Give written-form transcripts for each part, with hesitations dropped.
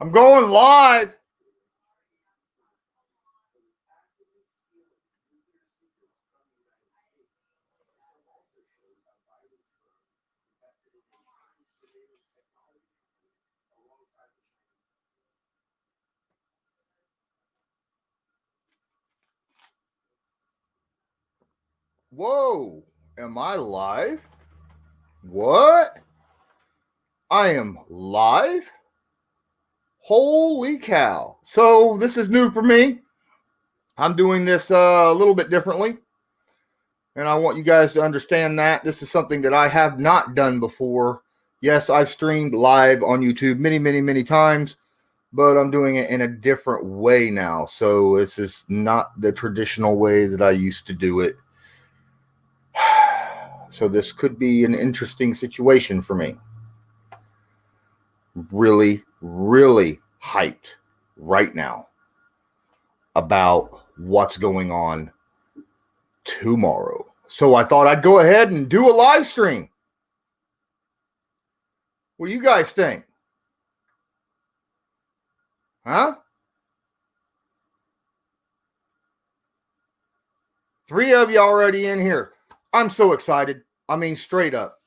I'm going live. Whoa, am I live? What? I am live? Holy cow. So this is new for me. I'm doing this a little bit differently. And I want you guys to understand that this is something that I have not done before. Yes, I've streamed live on YouTube many times, but I'm doing it in a different way now. So this is not the traditional way that I used to do it. So this could be an interesting situation for me. Really hyped right now about what's going on tomorrow. So I thought I'd go ahead and do a live stream. What do you guys think? Huh? 3 of you already in here. I'm so excited. I mean, straight up.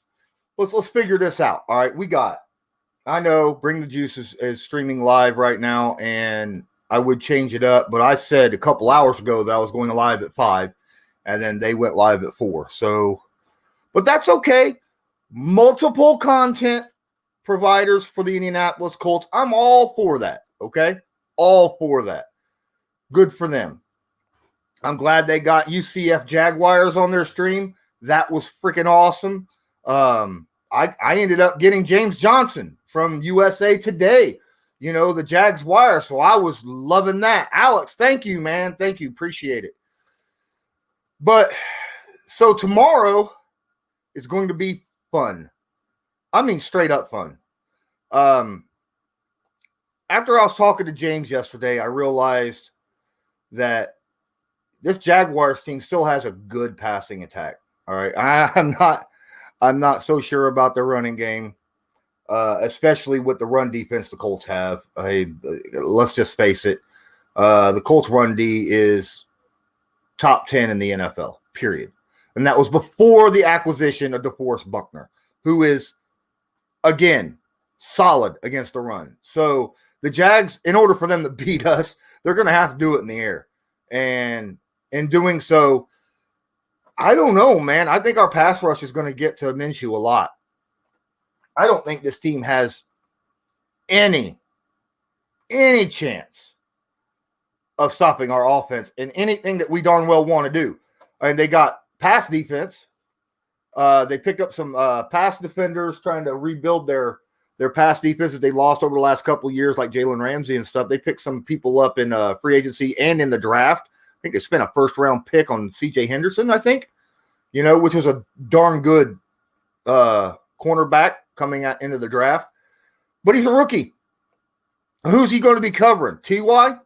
Let's figure this out. All right, we got. I know Bring the Juice is streaming live right now, and I would change it up, but I said a couple hours ago that I was going live at 5, and then they went live at 4. So, but that's okay. Multiple content providers for the Indianapolis Colts. I'm all for that, okay? All for that. Good for them. I'm glad they got UCF Jaguars on their stream. That was freaking awesome. I ended up getting James Johnson from USA Today, you know, the Jags Wire. So I was loving that. Alex, thank you, man. Thank you. Appreciate it. But so tomorrow is going to be fun. I mean, straight up fun. After I was talking to James yesterday, I realized that this Jaguars team still has a good passing attack. All right. I'm not so sure about their running game, especially with the run defense the Colts have. Let's just face it. The Colts run D is top 10 in the NFL, period. And that was before the acquisition of DeForest Buckner, who is, again, solid against the run. So the Jags, in order for them to beat us, they're going to have to do it in the air. And in doing so, I don't know, man. I think our pass rush is going to get to Minshew a lot. I don't think this team has any chance of stopping our offense in anything that we darn well want to do. I mean, they got pass defense. They picked up some pass defenders trying to rebuild their pass defense that they lost over the last couple of years, like Jalen Ramsey and stuff. They picked some people up in free agency and in the draft. I think they spent a first-round pick on C.J. Henderson, I think, you know, which was a darn good cornerback coming out into the draft. But he's a rookie. Who's he going to be covering? T.Y.?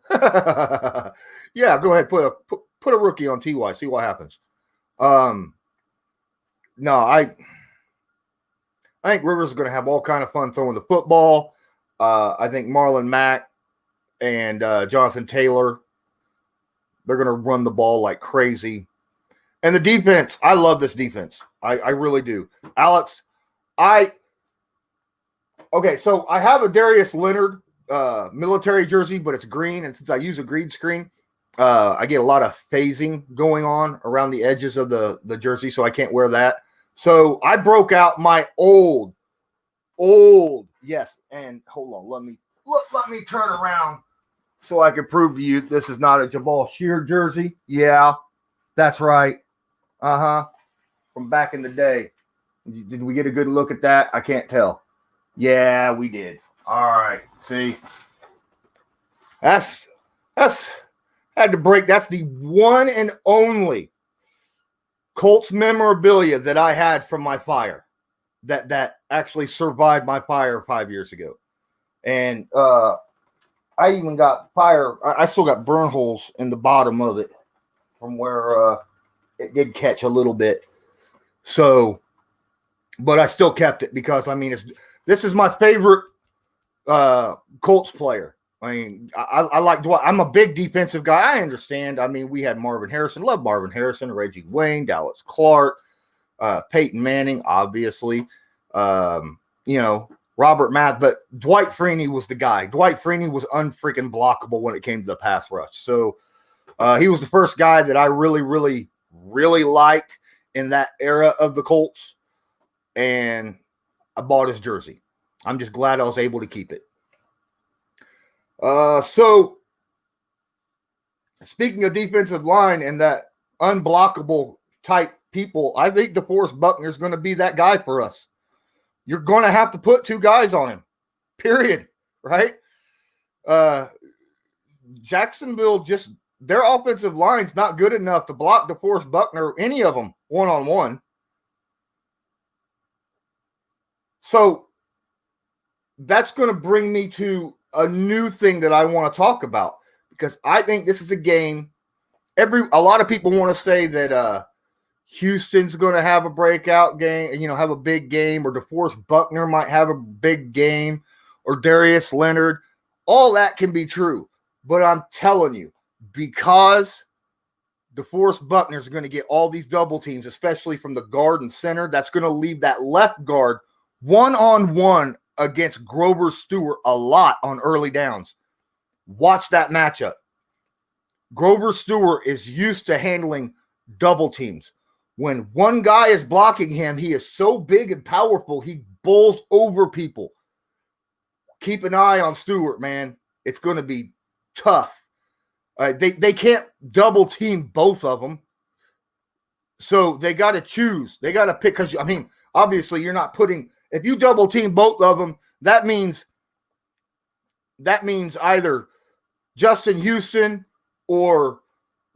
Yeah, go ahead. Put a rookie on T.Y. See what happens. No, I think Rivers is going to have all kind of fun throwing the football. I think Marlon Mack and Jonathan Taylor, they're going to run the ball like crazy. And the defense, I love this defense. I really do. Alex, okay, so I have a Darius Leonard military jersey, but it's green. And since I use a green screen, I get a lot of phasing going on around the edges of the jersey, so I can't wear that. So I broke out my old, yes. And hold on, let me turn around so I can prove to you this is not a Jamal Shear jersey. Yeah, that's right. From back in the day. Did we get a good look at that? I can't tell. Yeah, we did. All right. See, that's had to break. That's the one and only Colts memorabilia that I had from my fire that actually survived my fire 5 years ago. And I even got fire. I still got burn holes in the bottom of it from where it did catch a little bit. So, but I still kept it because, I mean, this is my favorite Colts player. I mean, I like Dwight. I'm a big defensive guy. I understand. I mean, we had Marvin Harrison. Love Marvin Harrison, Reggie Wayne, Dallas Clark, Peyton Manning, obviously. Robert Math. But Dwight Freeney was the guy. Dwight Freeney was unfreaking blockable when it came to the pass rush. So he was the first guy that I really, really, really liked in that era of the Colts. And I bought his jersey. I'm just glad I was able to keep it. So speaking of defensive line and that unblockable type people, I think DeForest Buckner is going to be that guy for us. You're going to have to put 2 guys on him, period, right? Jacksonville, just their offensive line's not good enough to block DeForest Buckner, any of them, one-on-one. So that's going to bring me to a new thing that I want to talk about, because I think this is a game. A lot of people want to say that Houston's going to have a breakout game, have a big game, or DeForest Buckner might have a big game, or Darius Leonard. All that can be true, but I'm telling you, because DeForest Buckner is going to get all these double teams, especially from the guard and center, that's going to leave that left guard one-on-one against Grover Stewart a lot on early downs. Watch that matchup. Grover Stewart is used to handling double teams. When one guy is blocking him, he is so big and powerful, he bowls over people. Keep an eye on Stewart, man. It's going to be tough. They can't double team both of them. So they got to choose. They got to pick, because, obviously you're not putting – if you double team both of them, that means either Justin Houston or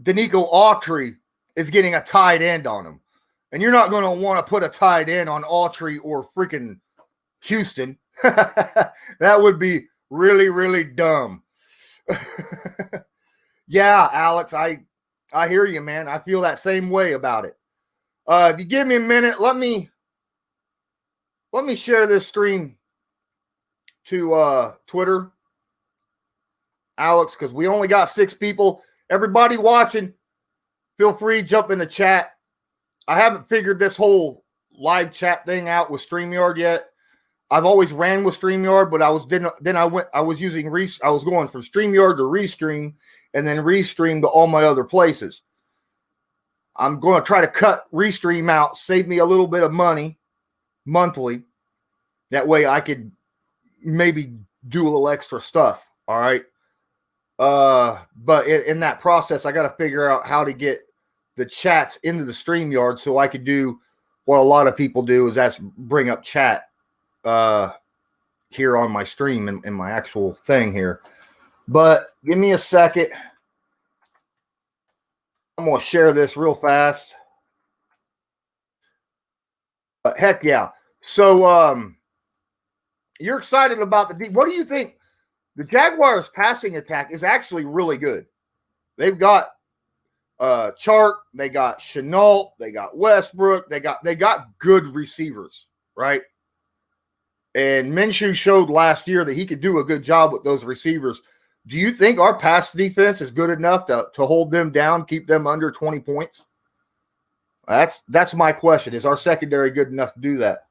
Danico Autry is getting a tight end on him. And you're not going to want to put a tight end on Autry or freaking Houston. That would be really, really dumb. Yeah, Alex, I hear you, man. I feel that same way about it. If you give me a minute, let me share this stream to Twitter, Alex, because we only got 6 people. Everybody watching, feel free to jump in the chat. I haven't figured this whole live chat thing out with StreamYard yet. I've always ran with StreamYard, but I was going from StreamYard to Restream, and then Restream to all my other places. I'm going to try to cut Restream out, save me a little bit of money monthly. That way I could maybe do a little extra stuff. All right. But in that process, I got to figure out how to get the chats into the StreamYard so I could do what a lot of people do, is that's bring up chat here on my stream and my actual thing here. But give me a second. I'm going to share this real fast. Heck yeah. So you're excited about what do you think? The Jaguars' passing attack is actually really good. They've got Chark, they got Shenault, they got Westbrook, they got good receivers, right? And Minshew showed last year that he could do a good job with those receivers. Do you think our pass defense is good enough to hold them down, keep them under 20 points? That's my question. Is our secondary good enough to do that?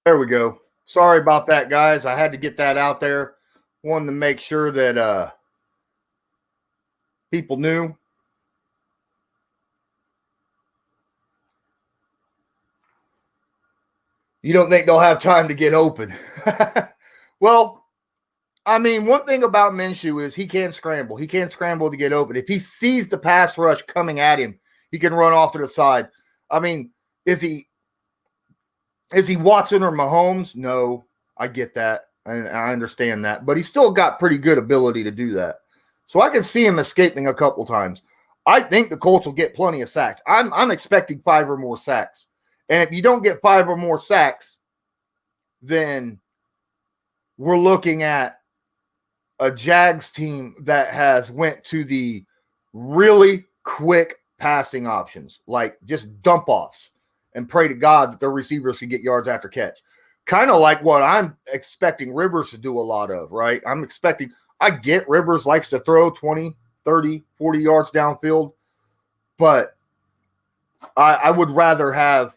There we go. Sorry about that, guys. I had to get that out there. Wanted to make sure that people knew. You don't think they'll have time to get open? Well, one thing about Minshew is he can scramble. He can scramble to get open. If he sees the pass rush coming at him, he can run off to the side. Is he Watson or Mahomes? No, I get that. I understand that. But he's still got pretty good ability to do that. So I can see him escaping a couple times. I think the Colts will get plenty of sacks. I'm expecting 5 or more sacks. And if you don't get 5 or more sacks, then we're looking at a Jags team that has went to the really quick passing options, like just dump offs, and pray to God that their receivers can get yards after catch. Kind of like what I'm expecting Rivers to do a lot of, right? I get Rivers likes to throw 20, 30, 40 yards downfield, but I would rather have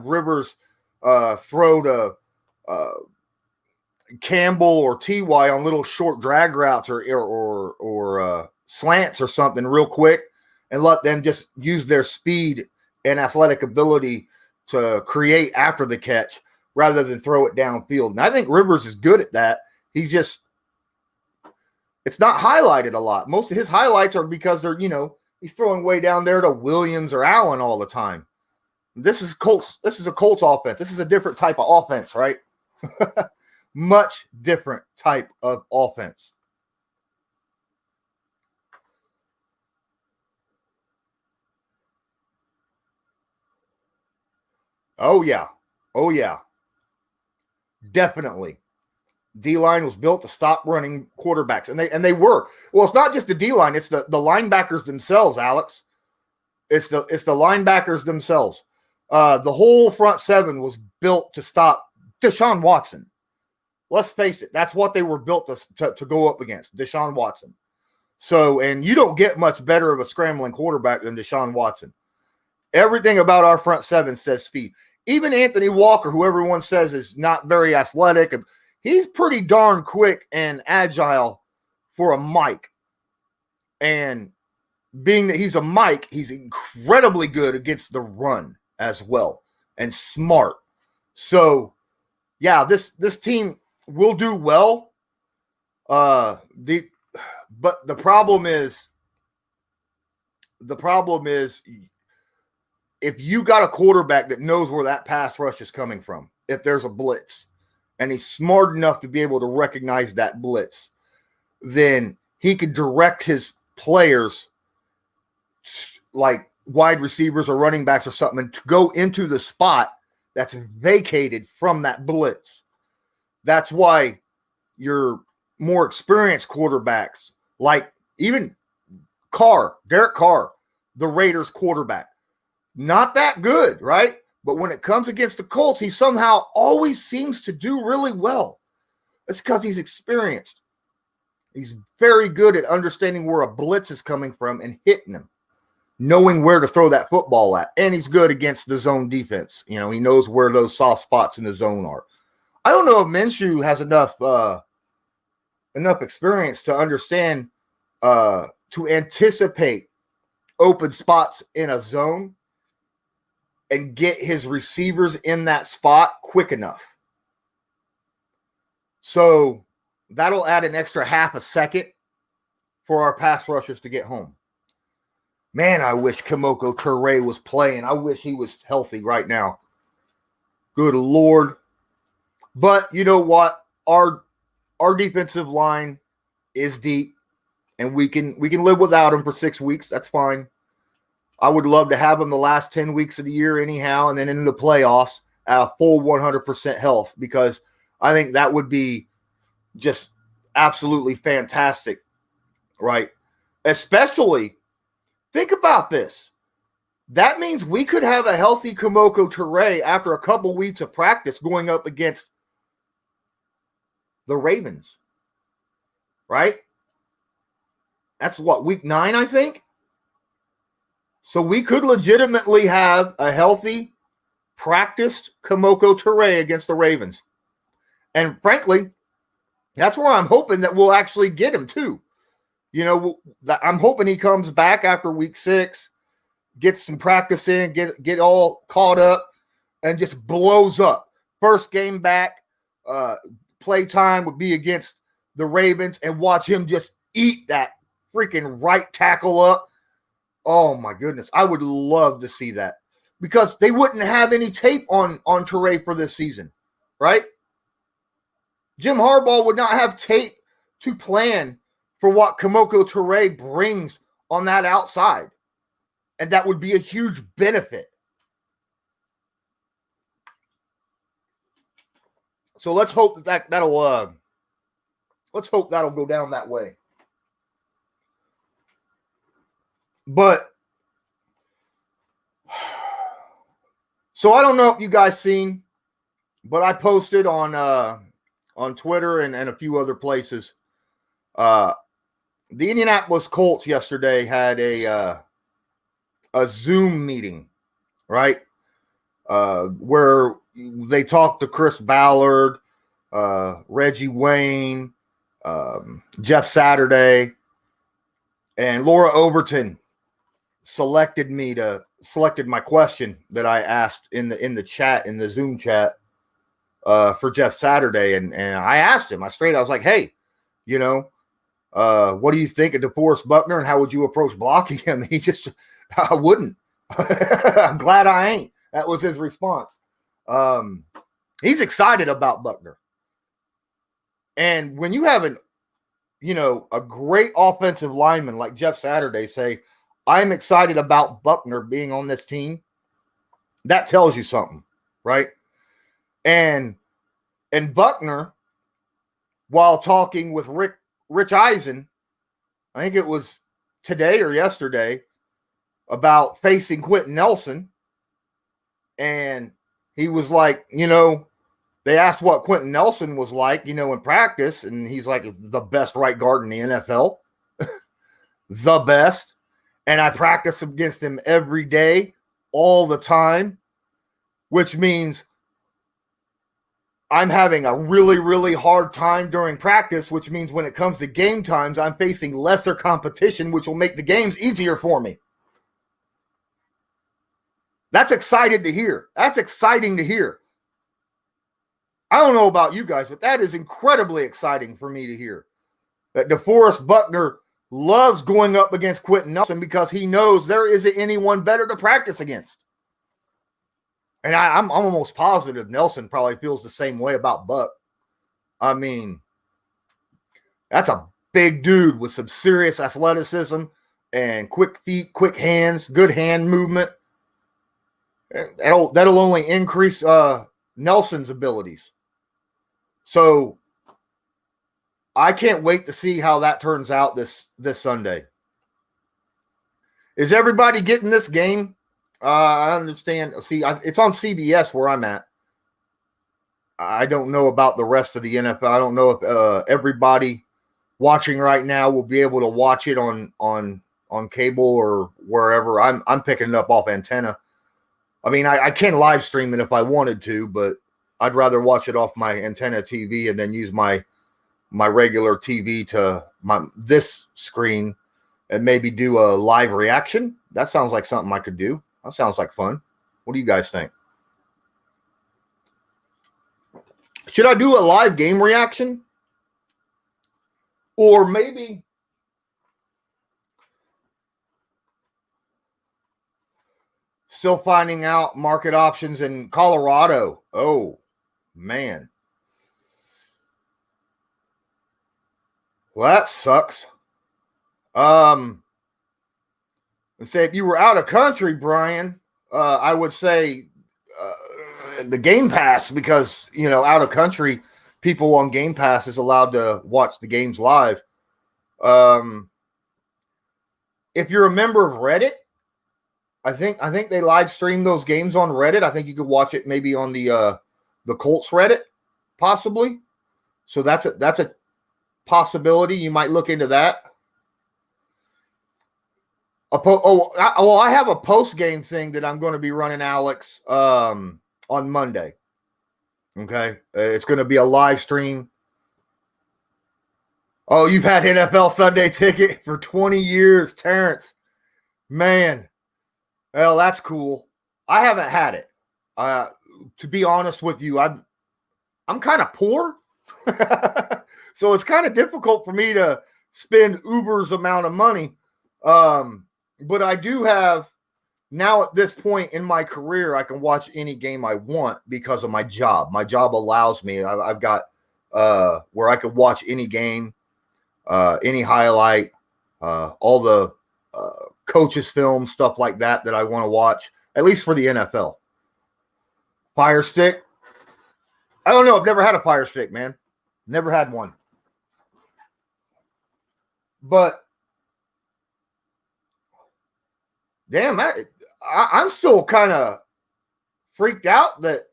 Rivers throw to Campbell or TY on little short drag routes or slants or something real quick, and let them just use their speed and athletic ability to create after the catch rather than throw it downfield. And I think Rivers is good at that. It's not highlighted a lot. Most of his highlights are because he's throwing way down there to Williams or Allen all the time. This is Colts. This is a Colts offense. This is a different type of offense, right? Much different type of offense. Oh, yeah. Definitely. D-line was built to stop running quarterbacks. And they were. Well, it's not just the D-line. It's the linebackers themselves, Alex. It's the linebackers themselves. The whole front seven was built to stop Deshaun Watson. Let's face it. That's what they were built to go up against, Deshaun Watson. So, and you don't get much better of a scrambling quarterback than Deshaun Watson. Everything about our front seven says speed. Even Anthony Walker, who everyone says is not very athletic, he's pretty darn quick and agile for a Mike. And being that he's a Mike, he's incredibly good against the run as well and smart. So, yeah, this team will do well. But the problem is if you got a quarterback that knows where that pass rush is coming from, if there's a blitz, and he's smart enough to be able to recognize that blitz, then he could direct his players, like wide receivers or running backs or something, to go into the spot that's vacated from that blitz. That's why your more experienced quarterbacks, like even Derek Carr, the Raiders quarterback, not that good, right? But when it comes against the Colts, he somehow always seems to do really well. It's because he's experienced. He's very good at understanding where a blitz is coming from and hitting them, knowing where to throw that football at. And he's good against the zone defense. He knows where those soft spots in the zone are. I don't know if Minshew has enough experience to understand, to anticipate open spots in a zone and get his receivers in that spot quick enough. So that'll add an extra half a second for our pass rushers to get home. Man, I wish Kimoko Toure was playing. I wish he was healthy right now. Good Lord. But you know what? Our defensive line is deep, and we can live without him for 6 weeks. That's fine. I would love to have him the last 10 weeks of the year anyhow, and then in the playoffs at full 100% health, because I think that would be just absolutely fantastic, right? Especially, think about this. That means we could have a healthy Kimoko Toure after a couple weeks of practice going up against the Ravens, right? That's what, week 9, I think? So we could legitimately have a healthy, practiced Kimoko Toure against the Ravens. And frankly, that's where I'm hoping that we'll actually get him too. I'm hoping he comes back after week 6, gets some practice in, get all caught up, and just blows up. First game back, play time would be against the Ravens, and watch him just eat that freaking right tackle up. Oh my goodness. I would love to see that, because they wouldn't have any tape on Toure for this season, right? Jim Harbaugh would not have tape to plan for what Kemoko Toure brings on that outside. And that would be a huge benefit. So let's hope that'll go down that way. But so I don't know if you guys seen, but I posted on Twitter and a few other places. The Indianapolis Colts yesterday had a Zoom meeting, right? Where they talked to Chris Ballard, Reggie Wayne, Jeff Saturday, and Laura Overton selected my question that I asked in the chat, in the Zoom chat, for Jeff Saturday. And I asked him, I was like, hey, what do you think of DeForest Buckner and how would you approach blocking him? He just, I wouldn't. I'm glad I ain't. That was his response. He's excited about Buckner. And when you have a great offensive lineman like Jeff Saturday say, I'm excited about Buckner being on this team, that tells you something, right? And Buckner, while talking with Rich Eisen, I think it was today or yesterday, about facing Quentin Nelson, and he was like, they asked what Quentin Nelson was like, in practice, and he's like, the best right guard in the NFL, the best, and I practice against him every day, all the time, which means I'm having a really, really hard time during practice, which means when it comes to game times, I'm facing lesser competition, which will make the games easier for me. That's exciting to hear. That's exciting to hear. I don't know about you guys, but that is incredibly exciting for me to hear. That DeForest Buckner loves going up against Quentin Nelson because he knows there isn't anyone better to practice against. And I'm almost positive Nelson probably feels the same way about Buck. I mean, that's a big dude with some serious athleticism and quick feet, quick hands, good hand movement. That'll only increase Nelson's abilities. So I can't wait to see how that turns out this Sunday. Is everybody getting this game? I understand. See, it's on CBS where I'm at. I don't know about the rest of the NFL. I don't know if everybody watching right now will be able to watch it on cable or wherever. I'm picking it up off antenna. I mean, I can live stream it if I wanted to, but I'd rather watch it off my antenna TV and then use my regular TV to this screen and maybe do a live reaction. That sounds like something I could do. That sounds like fun. What do you guys think? Should I do a live game reaction? Or maybe still finding out market options in Colorado. Oh, man. Well, that sucks. And say if you were out of country, Brian, I would say the Game Pass, because out of country people on Game Pass is allowed to watch the games live. If you're a member of Reddit, I think they live stream those games on Reddit. I think you could watch it maybe on the Colts Reddit, possibly. So that's a possibility. You might look into that. I have a post-game thing that I'm going to be running, Alex, on Monday. Okay? It's going to be a live stream. Oh, you've had NFL Sunday Ticket for 20 years, Terrence. Man. Well, that's cool. I haven't had it. To be honest with you, I'm kind of poor. So it's kind of difficult for me to spend Uber's amount of money. But I do have, now at this point in my career, I can watch any game I want because of my job. My job allows me. I've got where I could watch any game. any highlight, all the coaches' film, stuff like that I want to watch, at least for the NFL. Fire Stick. I don't know. I've never had a Fire Stick, man. Never had one. But, damn, I'm still kind of freaked out that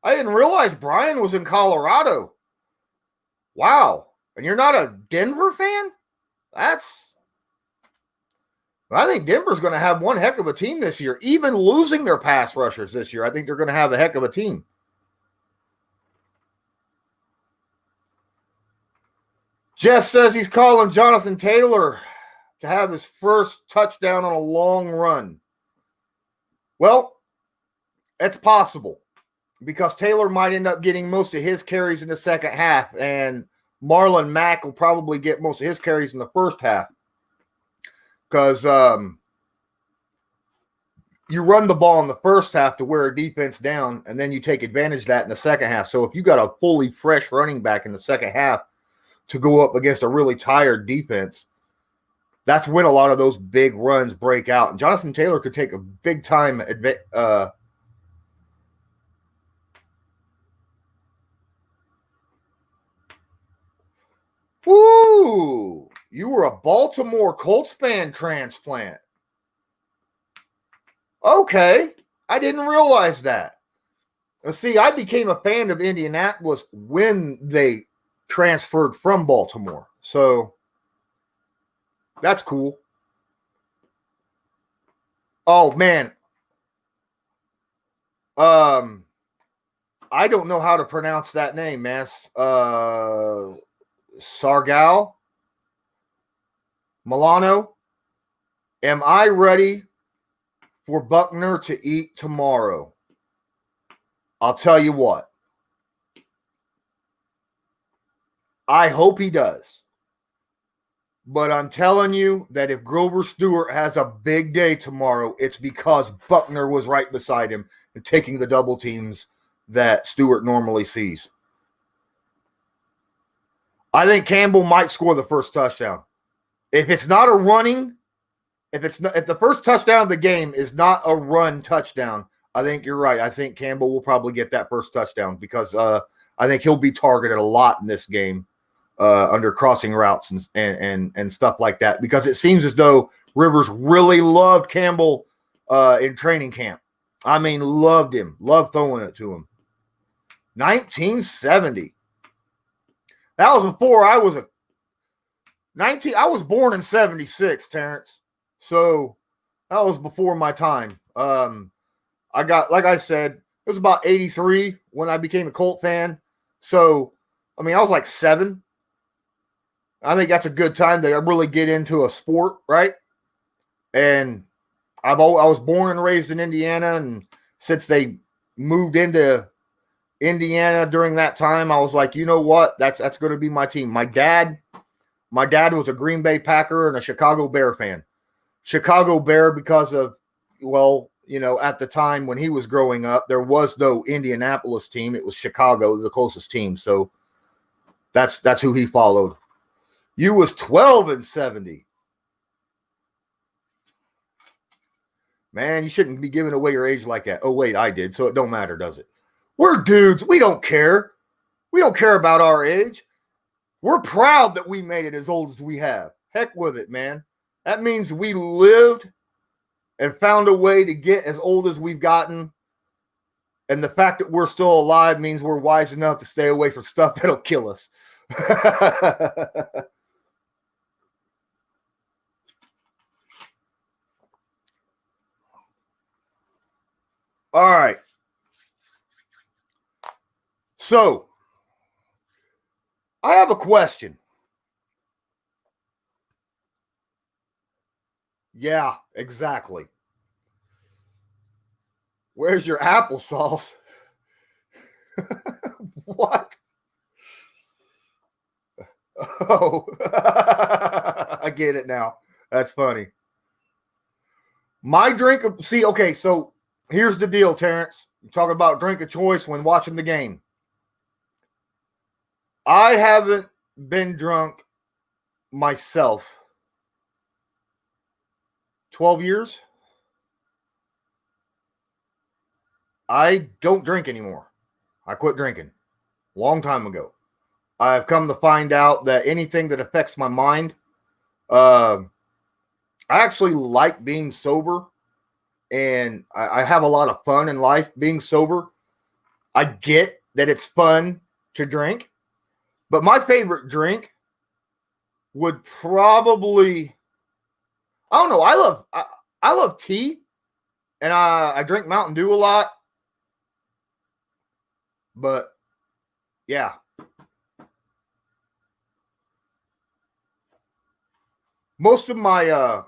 I didn't realize Brian was in Colorado. Wow. And you're not a Denver fan? I think Denver's going to have one heck of a team this year. Even losing their pass rushers this year, I think they're going to have a heck of a team. Jeff says he's calling Jonathan Taylor to have his first touchdown on a long run. Well, it's possible because Taylor might end up getting most of his carries in the second half, and Marlon Mack will probably get most of his carries in the first half because you run the ball in the first half to wear a defense down, and then you take advantage of that in the second half. So if you got a fully fresh running back in the second half to go up against a really tired defense, that's when a lot of those big runs break out. And Jonathan Taylor could take a big time Woo! You were a Baltimore Colts fan transplant. Okay. I didn't realize that. See, I became a fan of Indianapolis when they transferred from Baltimore. So that's cool. Oh, man. I don't know how to pronounce that name, man. Sargal? Milano? Am I ready for Buckner to eat tomorrow? I'll tell you what. I hope he does. But I'm telling you that if Grover Stewart has a big day tomorrow, it's because Buckner was right beside him and taking the double teams that Stewart normally sees. I think Campbell might score the first touchdown. If it's not a running, if the first touchdown of the game is not a run touchdown, I think you're right. I think Campbell will probably get that first touchdown because I think he'll be targeted a lot in this game under crossing routes and stuff like that, because it seems as though Rivers really loved Campbell in training camp. I mean, loved him, loved throwing it to him. 1970. That was before I was I was born in 76, Terrence. So that was before my time. I got, like I said, it was about 83 when I became a Colt fan. So, I mean, I was like 7. I think that's a good time to really get into a sport, right? And I was born and raised in Indiana, and since they moved into Indiana during that time, I was like, you know what? That's going to be my team. My dad was a Green Bay Packer and a Chicago Bear fan. Chicago Bear because of, well, you know, at the time when he was growing up, there was no Indianapolis team. It was Chicago, the closest team. So that's who he followed. You was 12 and 70. Man, you shouldn't be giving away your age like that. Oh, wait, I did. So it don't matter, does it? We're dudes. We don't care. We don't care about our age. We're proud that we made it as old as we have. Heck with it, man. That means we lived and found a way to get as old as we've gotten. And the fact that we're still alive means we're wise enough to stay away from stuff that'll kill us. All right. So, I have a question. Yeah, exactly. Where's your applesauce? What? Oh, I get it now. That's funny. My drink of, see, okay, so here's the deal, Terrence. You're talking about drink of choice when watching the game. I haven't been drunk myself 12 years, I don't drink anymore. I quit drinking a long time ago. I've come to find out that anything that affects my mind, I actually like being sober, and I have a lot of fun in life being sober. I get that it's fun to drink, but my favorite drink would probably, I don't know. I love tea, and I drink Mountain Dew a lot. But yeah, most of my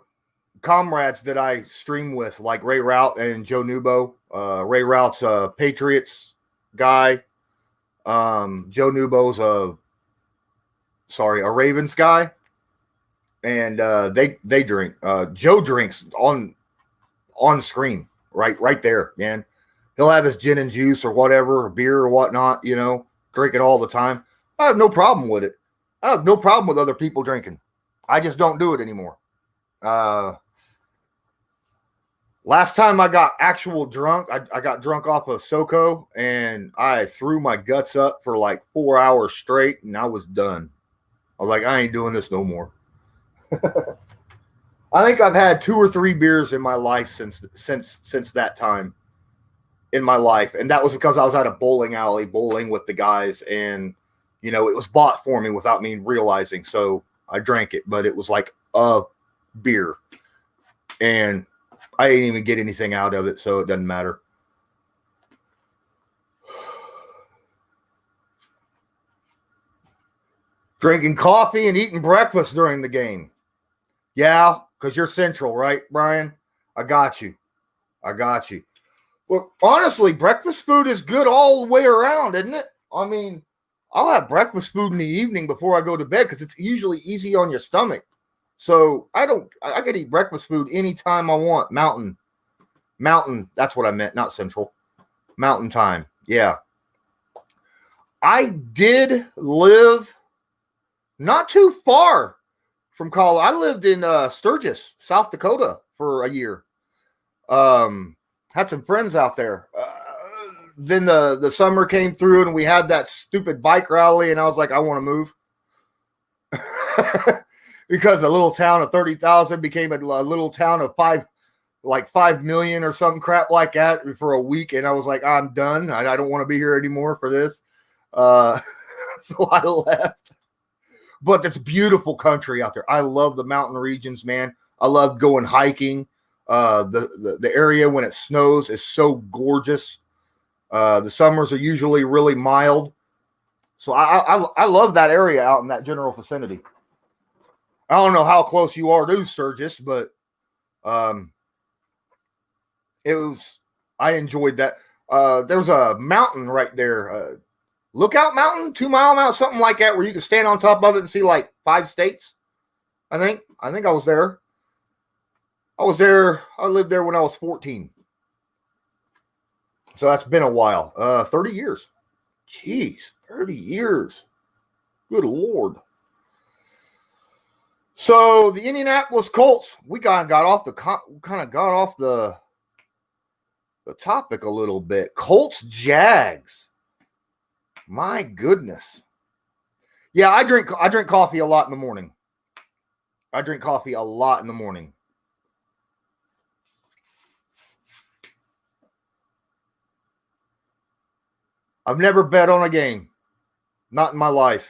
comrades that I stream with, like Ray Rout and Joe Nubo. Ray Rout's a Patriots guy. Joe Nubo's a Ravens guy, and they drink. Joe drinks on screen, right there, man. He'll have his gin and juice or whatever, or beer or whatnot, drinking all the time. I have no problem with it. I have no problem with other people drinking. I just don't do it anymore. Last time I got actual drunk, I got drunk off of SoCo, and I threw my guts up for like 4 hours straight, and I was done. I was like, I ain't doing this no more. I think I've had 2 or 3 beers in my life since that time in my life, and that was because I was at a bowling alley bowling with the guys, and it was bought for me without me realizing, so I drank it, but it was like a beer, and I didn't even get anything out of it, so it doesn't matter. Drinking coffee and eating breakfast during the game. Yeah, because you're Central, right, Brian? I got you. Well, honestly, breakfast food is good all the way around, isn't it? I mean, I'll have breakfast food in the evening before I go to bed because it's usually easy on your stomach. So I could eat breakfast food anytime I want. Mountain, that's what I meant, not Central. Mountain time, yeah. I did live not too far from college. I lived in Sturgis, South Dakota for a year. Had some friends out there. Then the summer came through and we had that stupid bike rally, and I was like, I want to move. Because a little town of 30,000 became a little town of 5 million or something crap like that for a week. And I was like, I'm done. I don't want to be here anymore for this. So I left. But it's beautiful country out there. I love the mountain regions, man. I love going hiking. The area when it snows is so gorgeous. The summers are usually really mild. So I love that area out in that general vicinity. I don't know how close you are to Sturgis, but I enjoyed that. There's a mountain right there, Lookout Mountain, 2 Mile Mountain, something like that, where you can stand on top of it and see like 5 states. I think I was there. I lived there when I was 14. So that's been a while. 30 years. Jeez, 30 years. Good Lord. So the Indianapolis Colts, we kind of got off the topic a little bit. Colts-Jags. My goodness. Yeah, I drink coffee a lot in the morning. I've never bet on a game. Not in my life.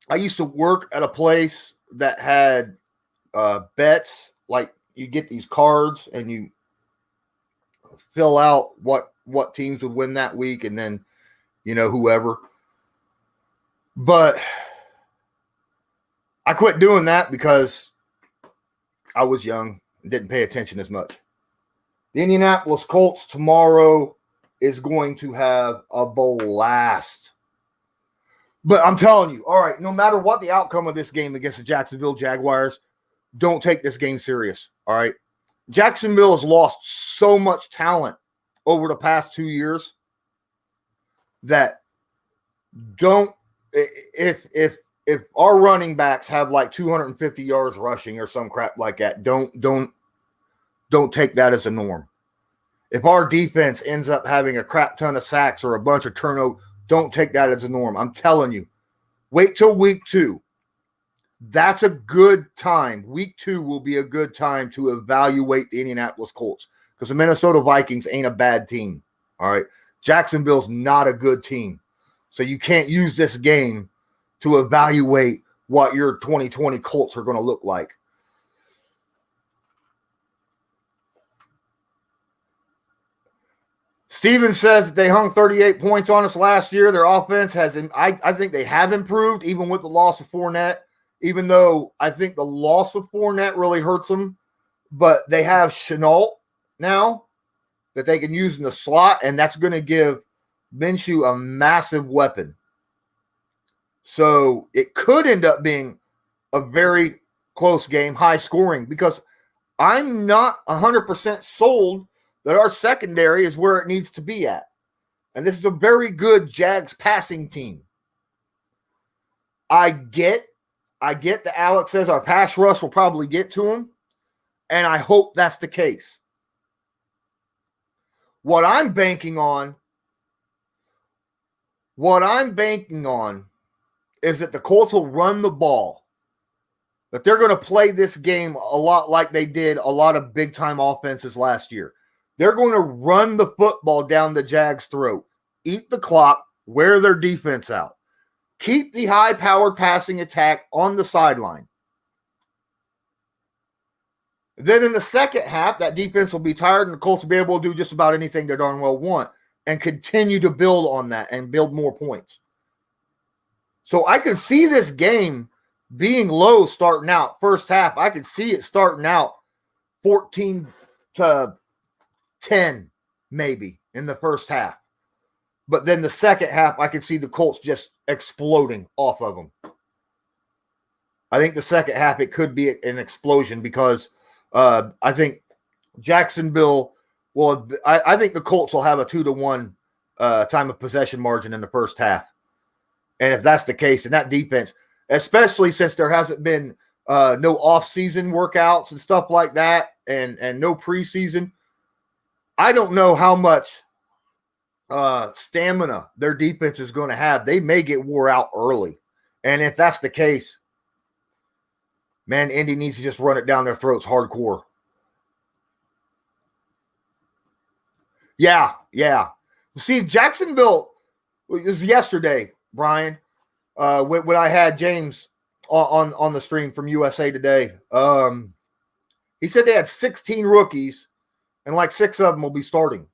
I used to work at a place that had bets. Like, you get these cards and you fill out what teams would win that week, and then whoever. But I quit doing that because I was young and didn't pay attention as much. The Indianapolis Colts tomorrow is going to have a blast. But I'm telling you, all right, no matter what the outcome of this game against the Jacksonville Jaguars, don't take this game serious, all right? Jacksonville has lost so much talent over the past 2 years that if if our running backs have like 250 yards rushing or some crap like that, don't take that as a norm. If our defense ends up having a crap ton of sacks or a bunch of turnovers, don't take that as a norm. I'm telling you, wait till week 2. That's a good time. Week 2 will be a good time to evaluate the Indianapolis Colts because the Minnesota Vikings ain't a bad team. All right. Jacksonville's not a good team. So you can't use this game to evaluate what your 2020 Colts are going to look like. Steven says that they hung 38 points on us last year. Their offense has, I think they have improved even with the loss of Fournette, even though I think the loss of Fournette really hurts them. But they have Shenault now that they can use in the slot, and that's going to give Minshew a massive weapon. So it could end up being a very close game, high scoring, because I'm not 100% sold that our secondary is where it needs to be at. And this is a very good Jags passing team. I get that Alex says our pass rush will probably get to him, and I hope that's the case. What I'm banking on is that the Colts will run the ball. That they're going to play this game a lot like they did a lot of big-time offenses last year. They're going to run the football down the Jags' throat, eat the clock, wear their defense out. Keep the high-powered passing attack on the sideline. Then in the second half, that defense will be tired and the Colts will be able to do just about anything they darn well want and continue to build on that and build more points. So I can see this game being low starting out. First half, I could see it starting out 14-10 maybe in the first half. But then the second half, I could see the Colts just exploding off of them. I think the second half, it could be an explosion because I think Jacksonville will – I think the Colts will have a 2-1 time of possession margin in the first half. And if that's the case, and that defense, especially since there hasn't been no off-season workouts and stuff like that and no preseason, I don't know how much stamina their defense is going to have. They may get wore out early. And if that's the case, man, Indy needs to just run it down their throats hardcore. Yeah. See, Jacksonville was yesterday, Brian, when I had James on the stream from USA Today. He said they had 16 rookies, and like 6 of them will be starting.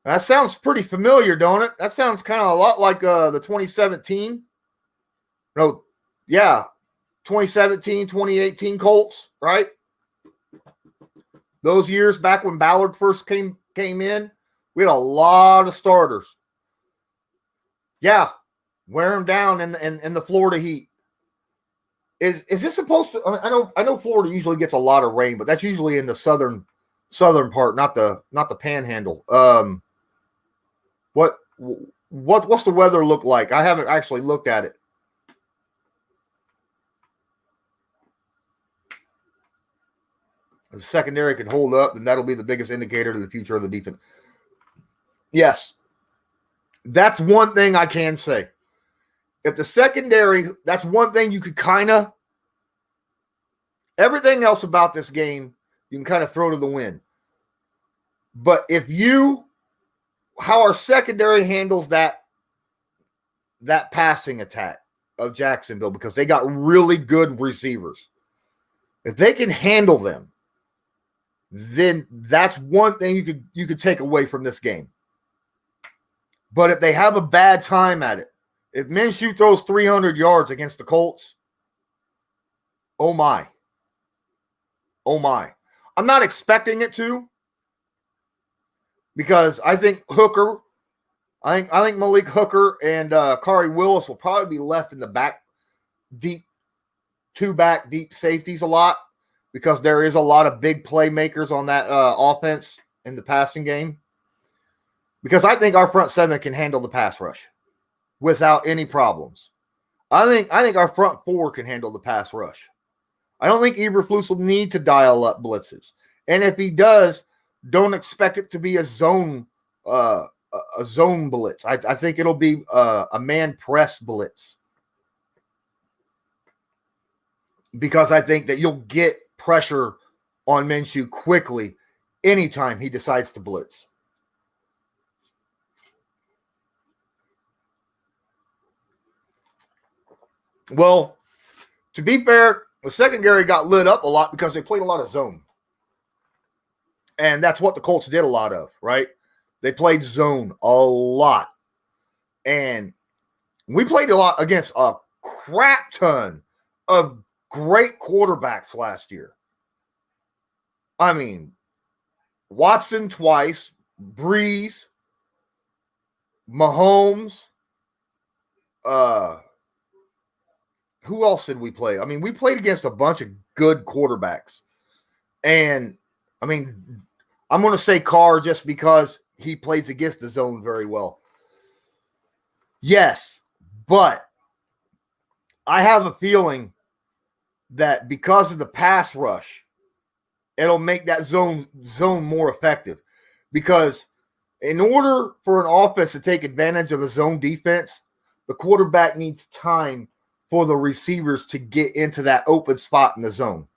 That sounds pretty familiar, don't it? That sounds kind of a lot like the 2017. No, yeah, 2017, 2018 Colts, right? Those years back when Ballard first came in, we had a lot of starters. Yeah, wear them down in the Florida heat. Is this supposed to? I know Florida usually gets a lot of rain, but that's usually in the southern part, not the Panhandle. What's the weather look like? I haven't actually looked at it. If the secondary can hold up, then that'll be the biggest indicator to the future of the defense. Yes, that's one thing I can say. If the secondary, that's one thing you could kind of, everything else about this game, you can kind of throw to the wind. But how our secondary handles that passing attack of Jacksonville, because they got really good receivers. If they can handle them, then that's one thing you could take away from this game. But if they have a bad time at it, if Minshew throws 300 yards against the Colts, oh my. I'm not expecting it to, because I think Malik Hooker and Kari Willis will probably be left in the back, deep safeties a lot, because there is a lot of big playmakers on that offense in the passing game. Because I think our front seven can handle the pass rush without any problems. I think our front four can handle the pass rush. I don't think Eberflus will need to dial up blitzes, and if he does, don't expect it to be a zone blitz. I think it'll be a man press blitz, because I think that you'll get pressure on Minshew quickly anytime he decides to blitz. Well, to be fair, the secondary got lit up a lot because they played a lot of zone. And that's what the Colts did a lot of, right? They played zone a lot. And we played a lot against a crap ton of great quarterbacks last year. I mean, Watson twice, Breeze, Mahomes, who else did we play? I mean, we played against a bunch of good quarterbacks. And, I mean, I'm going to say Carr just because he plays against the zone very well. Yes, but I have a feeling that because of the pass rush, it'll make that zone more effective. Because in order for an offense to take advantage of a zone defense, the quarterback needs time for the receivers to get into that open spot in the zone.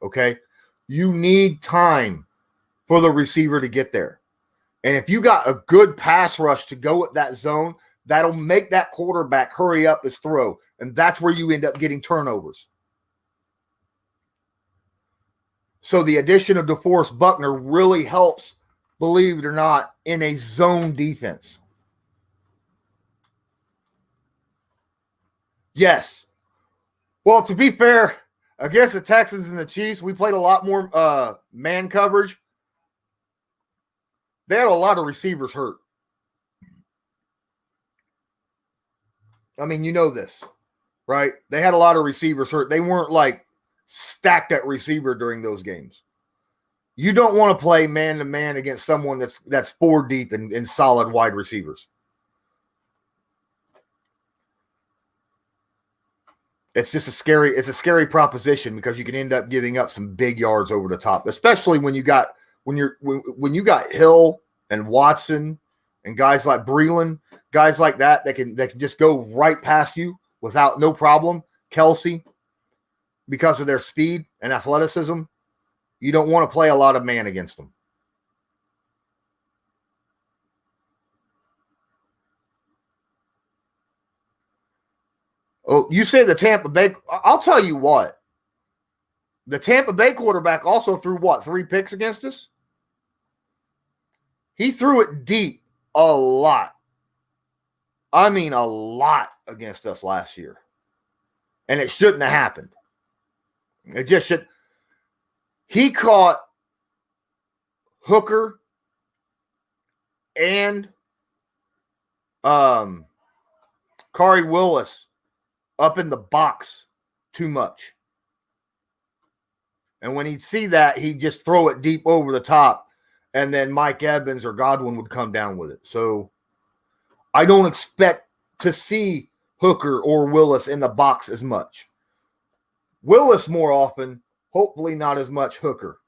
Okay? You need time for the receiver to get there. And if you got a good pass rush to go with that zone, that'll make that quarterback hurry up his throw. And that's where you end up getting turnovers. So the addition of DeForest Buckner really helps, believe it or not, in a zone defense. Yes. Well, to be fair, against the Texans and the Chiefs, we played a lot more man coverage. They had a lot of receivers hurt. I mean, you know this, right? They had a lot of receivers hurt. They weren't like stacked at receiver during those games. You don't want to play man-to-man against someone that's four deep in solid wide receivers. It's just a scary proposition because you can end up giving up some big yards over the top, especially when you got Hill and Watson and guys like Breeland, guys like that can just go right past you without no problem. Kelsey, because of their speed and athleticism, you don't want to play a lot of man against them. Oh, you say the Tampa Bay. I'll tell you what. The Tampa Bay quarterback also threw 3 picks against us? He threw it deep a lot. I mean, a lot against us last year. And it shouldn't have happened. It just should. He caught Hooker and Kari Willis up in the box too much. And when he'd see that, he'd just throw it deep over the top, and then Mike Evans or Godwin would come down with it. So I don't expect to see Hooker or Willis in the box as much. Willis more often, hopefully not as much Hooker.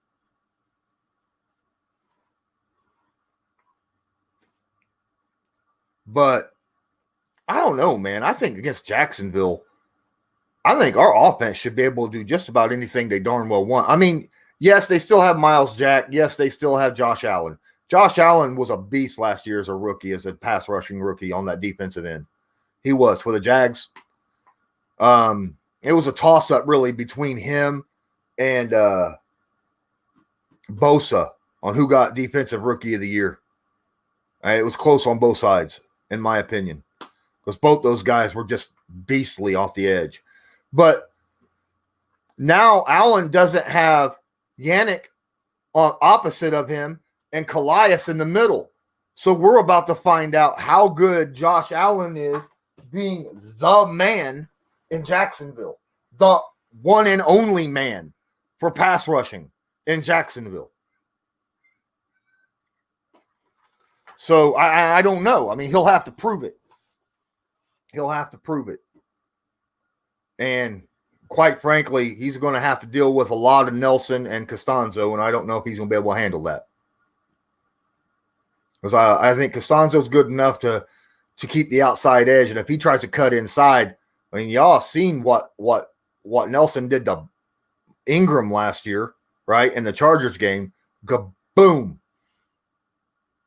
But I don't know, man. I think against Jacksonville, I think our offense should be able to do just about anything they darn well want. I mean, yes, they still have Myles Jack. Yes, they still have Josh Allen. Josh Allen was a beast last year as a rookie, as a pass rushing rookie on that defensive end. He was for the Jags. It was a toss-up really between him and Bosa on who got defensive rookie of the year. It was close on both sides, in my opinion, because both those guys were just beastly off the edge. But now Allen doesn't have Yannick on opposite of him and Calais in the middle. So we're about to find out how good Josh Allen is being the man in Jacksonville, the one and only man for pass rushing in Jacksonville. So I don't know. I mean, he'll have to prove it. He'll have to prove it. And quite frankly, he's going to have to deal with a lot of Nelson and Costanzo, and I don't know if he's going to be able to handle that. Because I think Costanzo's good enough to keep the outside edge, and if he tries to cut inside, I mean, y'all seen what Nelson did to Ingram last year, right, in the Chargers game. Kaboom.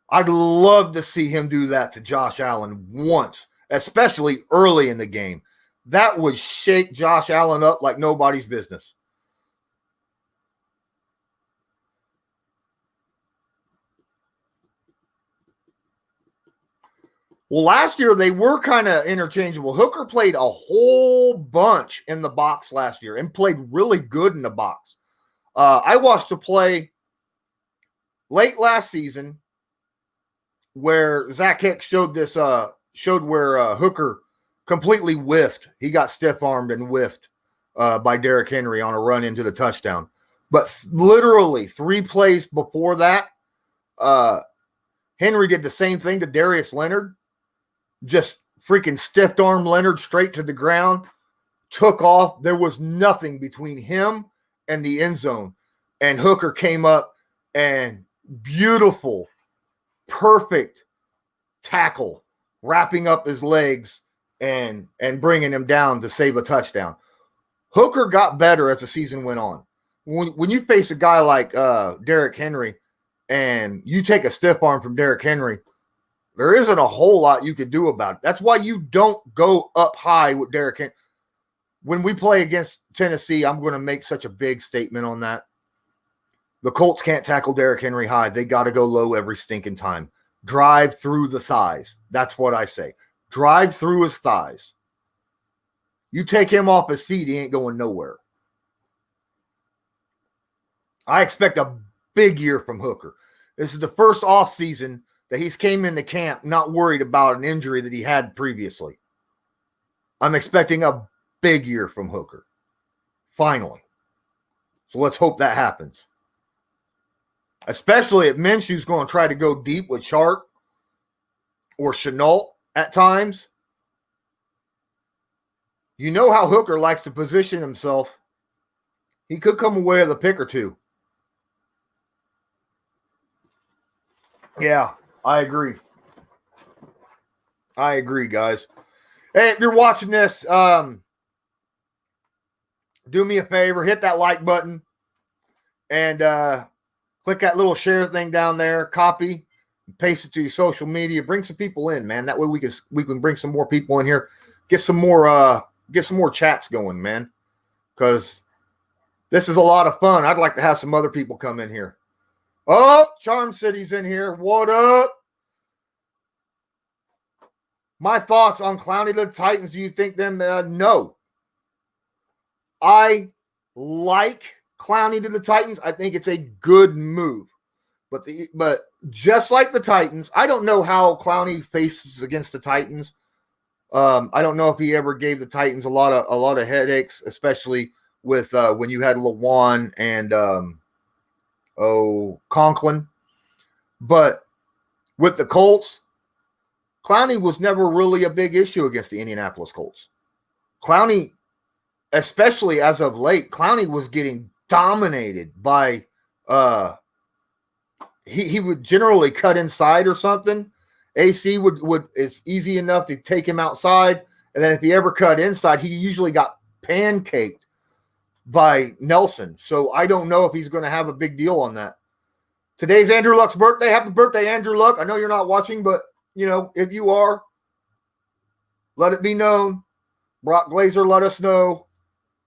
I'd love to see him do that to Josh Allen once, especially early in the game. That would shake Josh Allen up like nobody's business. Well, last year they were kind of interchangeable. Hooker played a whole bunch in the box last year and played really good in the box. I watched a play late last season where Zach Hicks showed where Hooker completely whiffed. He got stiff-armed and whiffed by Derrick Henry on a run into the touchdown. But literally 3 plays before that, Henry did the same thing to Darius Leonard. Just freaking stiff-armed Leonard straight to the ground, took off. There was nothing between him and the end zone. And Hooker came up and beautiful, perfect tackle, wrapping up his legs and bringing him down to save a touchdown. Hooker got better as the season went on. When you face a guy like Derrick Henry and you take a stiff arm from Derrick Henry, there isn't a whole lot you could do about it. That's why you don't go up high with Derrick Henry. When we play against Tennessee, I'm going to make such a big statement on that. The Colts can't tackle Derrick Henry high. They got to go low every stinking time. Drive through the thighs. That's what I say. Drive through his thighs. You take him off his feet, he ain't going nowhere. I expect a big year from Hooker. This is the first offseason that he's came into camp not worried about an injury that he had previously. I'm expecting a big year from Hooker. Finally. So let's hope that happens. Especially if Minshew's going to try to go deep with Shark or Shenault at times. You know how Hooker likes to position himself. He could come away with a pick or two. Yeah, I agree. I agree, guys. Hey, if you're watching this, do me a favor, hit that like button and click that little share thing down there, copy, paste it to your social media, bring some people in, man. That way we can bring some more people in here, get some more chats going, man. Because this is a lot of fun. I'd like to have some other people come in here. Oh, Charm City's in here. What up? My thoughts on Clowney to the Titans. Do you think them? No. I like Clowney to the Titans. I think it's a good move. But just like the Titans, I don't know how Clowney faces against the Titans. I don't know if he ever gave the Titans a lot of headaches, especially with when you had Lawan and Conklin. But with the Colts, Clowney was never really a big issue against the Indianapolis Colts. Clowney, especially as of late, Clowney was getting dominated by he would generally cut inside or something. AC would it's easy enough to take him outside, and then if he ever cut inside, he usually got pancaked by Nelson. So I don't know if he's going to have a big deal on that. Today's Andrew Luck's birthday. Happy birthday, Andrew Luck. I know you're not watching, but you know, if you are, let it be known. Brock Glazer let us know,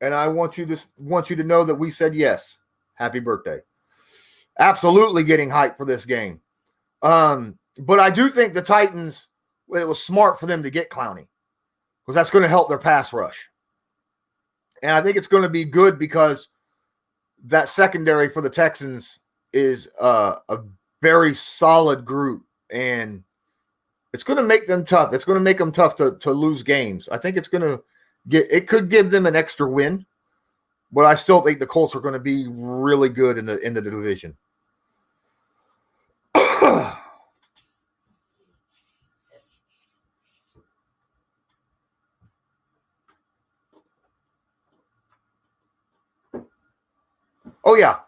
and I want you to know that we said yes. Happy birthday. Absolutely getting hyped for this game. But I do think the Titans, it was smart for them to get Clowney because that's going to help their pass rush. And I think it's going to be good because that secondary for the Texans is a very solid group, and it's going to make them tough. It's going to make them tough to lose games. I think it could give them an extra win, but I still think the Colts are going to be really good in the division. yeah.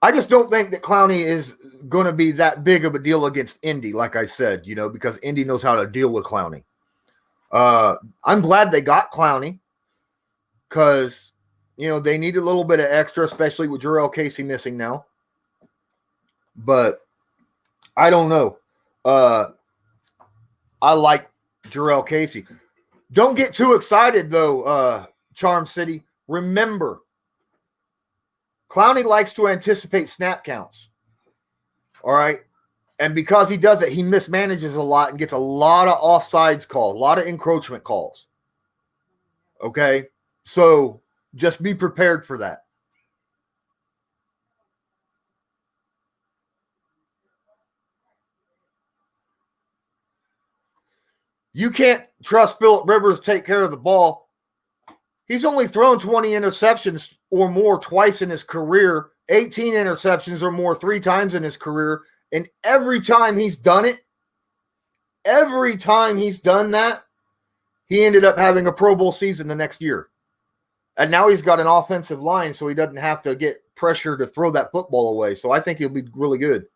I just don't think that Clowney is going to be that big of a deal against Indy, like I said, because Indy knows how to deal with Clowney. I'm glad they got Clowney because, they need a little bit of extra, especially with Jurrell Casey missing now. But I don't know. I like Jurrell Casey. Don't get too excited, though, Charm City. Remember, Clowney likes to anticipate snap counts. All right? And because he does it, he mismanages a lot and gets a lot of offsides calls, a lot of encroachment calls. Okay? So just be prepared for that. You can't trust Phillip Rivers to take care of the ball. He's only thrown 20 interceptions or more twice in his career, 18 interceptions or more 3 times in his career. And every time he's done it, every time he's done that, he ended up having a Pro Bowl season the next year. And now he's got an offensive line, so he doesn't have to get pressure to throw that football away. So I think he'll be really good.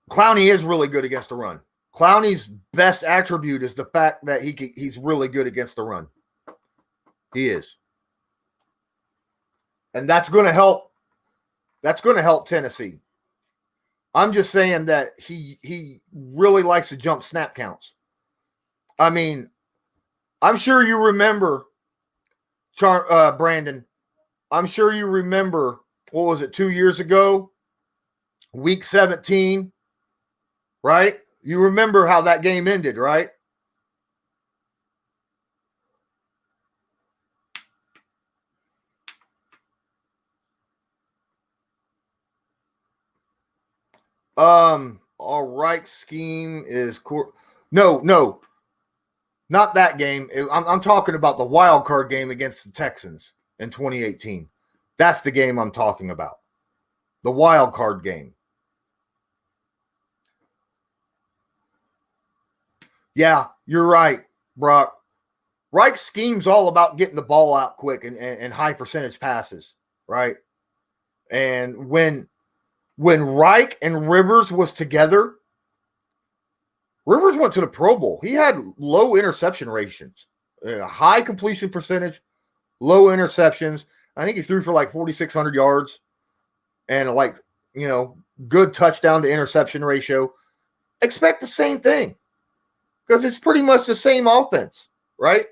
Clowney is really good against the run. Clowney's best attribute is the fact that he's really good against the run. He is. And that's going to help. That's going to help Tennessee. I'm just saying that he really likes to jump snap counts. I mean, I'm sure you remember, Brandon, I'm sure you remember, what was it, 2 years ago? Week 17, right? You remember how that game ended, right? All right, scheme is no, not that game. I'm talking about the wild card game against the Texans in 2018. That's the game I'm talking about. The wild card game. Yeah, you're right, Brock. Reich's scheme's all about getting the ball out quick and high percentage passes, right? And when Reich and Rivers was together, Rivers went to the Pro Bowl. He had low interception ratios, high completion percentage, low interceptions. I think he threw for like 4,600 yards and good touchdown to interception ratio. Expect the same thing because it's pretty much the same offense, right?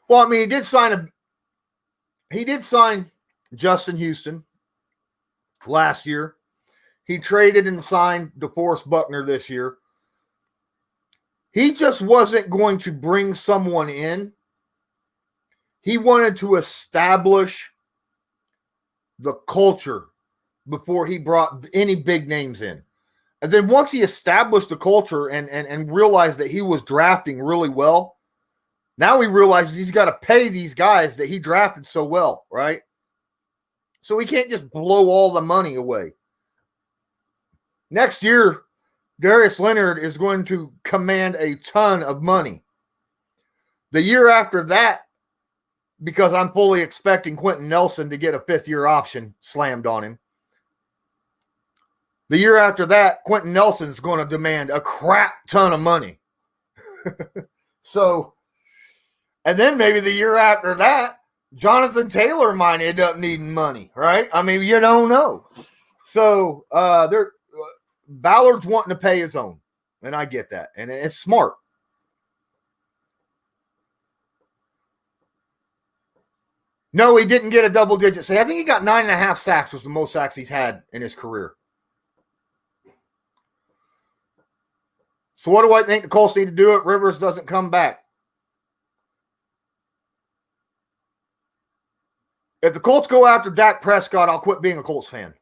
Well, I mean, he did sign Justin Houston last year. He traded and signed DeForest Buckner this year. He just wasn't going to bring someone in. He wanted to establish the culture before he brought any big names in. And then once he established the culture and realized that he was drafting really well, now he realizes he's got to pay these guys that he drafted so well, right? So he can't just blow all the money away. Next year, Darius Leonard is going to command a ton of money. The year after that, because I'm fully expecting Quentin Nelson to get a 5th-year option slammed on him. The year after that, Quentin Nelson's going to demand a crap ton of money. So, and then maybe the year after that, Jonathan Taylor might end up needing money, right? I mean, you don't know. So, Ballard's wanting to pay his own, and I get that, and it's smart. No, he didn't get a double-digit sack. I think he got 9.5 sacks, was the most sacks he's had in his career. So what do I think the Colts need to do if Rivers doesn't come back? If the Colts go after Dak Prescott, I'll quit being a Colts fan.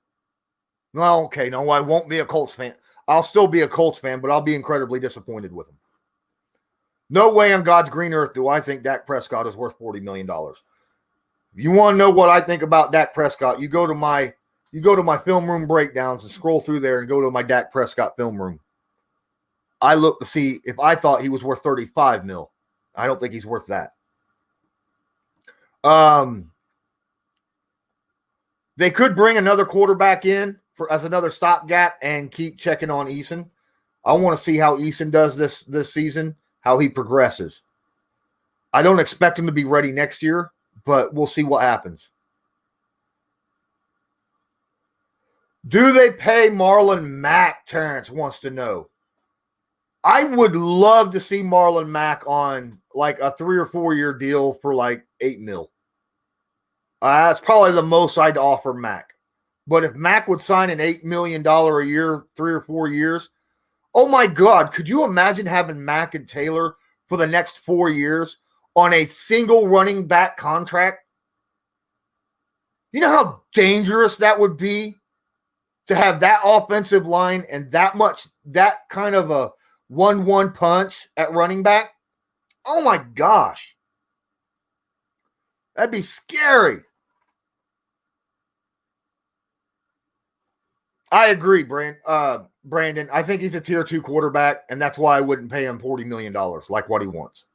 Well, okay, no, I won't be a Colts fan. I'll still be a Colts fan, but I'll be incredibly disappointed with him. No way on God's green earth do I think Dak Prescott is worth $40 million. If you want to know what I think about Dak Prescott, you go to my film room breakdowns and scroll through there and go to my Dak Prescott film room. I look to see if I thought he was worth 35 mil. I don't think he's worth that. They could bring another quarterback in as another stopgap and keep checking on Eason. I want to see how Eason does this season, how he progresses. I don't expect him to be ready next year, but we'll see what happens. Do they pay Marlon Mack? Terrence wants to know. I would love to see Marlon Mack on like a 3 or 4 year deal for like $8 million. That's probably the most I'd offer Mack. But if Mack would sign an $8 million a year, 3 or 4 years, oh my God, could you imagine having Mack and Taylor for the next 4 years on a single running back contract? You know how dangerous that would be to have that offensive line and that kind of a 1-1 punch at running back? Oh my gosh. That'd be scary. I agree, Brandon. I think he's a tier 2 quarterback, and that's why I wouldn't pay him $40 million like what he wants.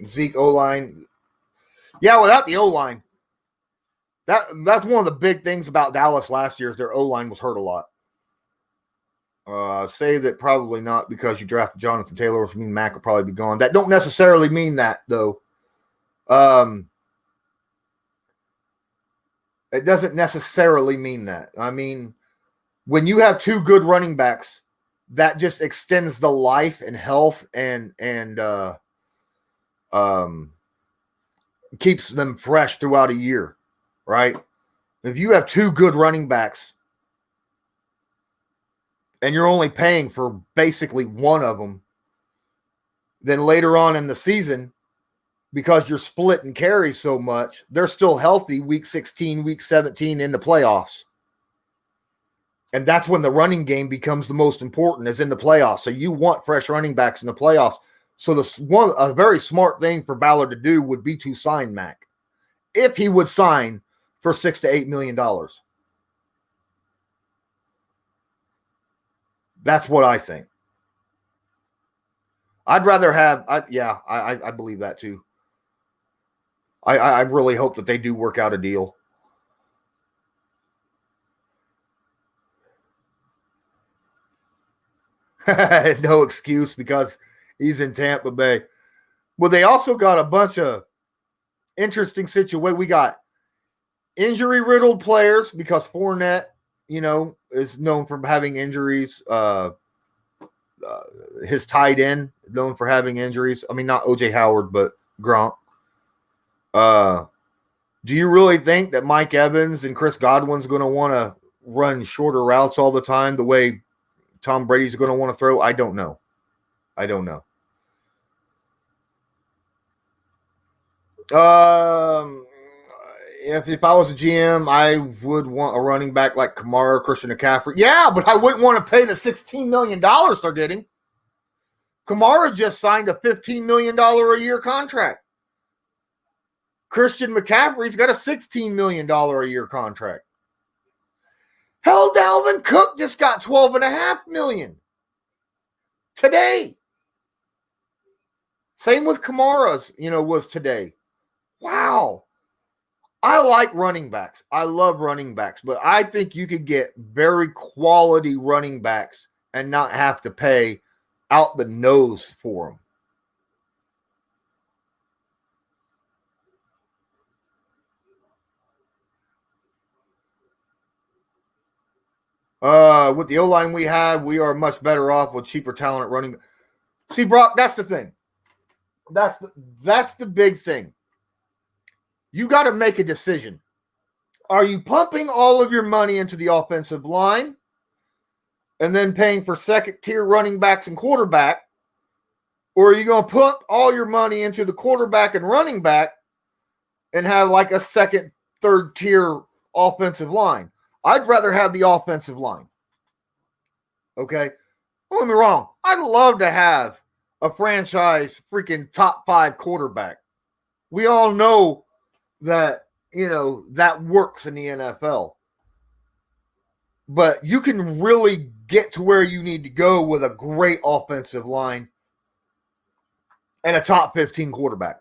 Zeke O-line. Yeah, without the O-line. That's one of the big things about Dallas last year is their O-line was hurt a lot. Say that probably not because you drafted Jonathan Taylor, which means Mack will probably be gone. That don't necessarily mean that, though. It doesn't necessarily mean that. I mean, when you have 2 good running backs, that just extends the life and health and keeps them fresh throughout a year, right? If you have 2 good running backs and you're only paying for basically one of them, then later on in the season, because you're splitting carries so much, they're still healthy week 16, week 17 in the playoffs. And that's when the running game becomes the most important, is in the playoffs. So you want fresh running backs in the playoffs. So a very smart thing for Ballard to do would be to sign Mack, if he would sign for $6 to $8 million. That's what I think. I'd rather have, I believe that too. I really hope that they do work out a deal. No excuse because he's in Tampa Bay. Well, they also got a bunch of interesting situations. We got injury-riddled players because Fournette, is known for having injuries. His tight end, known for having injuries. I mean, not O.J. Howard, but Gronk. Do you really think that Mike Evans and Chris Godwin's going to want to run shorter routes all the time the way Tom Brady's going to want to throw? I don't know. If I was a GM, I would want a running back like Kamara, Christian McCaffrey. Yeah, but I wouldn't want to pay the $16 million they're getting. Kamara just signed a $15 million a year contract. Christian McCaffrey's got a $16 million a year contract. Hell, Dalvin Cook just got $12.5 million today. Same with Kamara's, was today. Wow. I like running backs. I love running backs, but I think you could get very quality running backs and not have to pay out the nose for them. With the O-line we have, we are much better off with cheaper talent at running. See, Brock, that's the thing. That's the big thing. You got to make a decision. Are you pumping all of your money into the offensive line and then paying for second-tier running backs and quarterback? Or are you going to put all your money into the quarterback and running back and have like a second, third-tier offensive line? I'd rather have the offensive line. Okay? Don't get me wrong. I'd love to have a franchise freaking top 5 quarterback. We all know that, that works in the NFL. But you can really get to where you need to go with a great offensive line and a top 15 quarterback.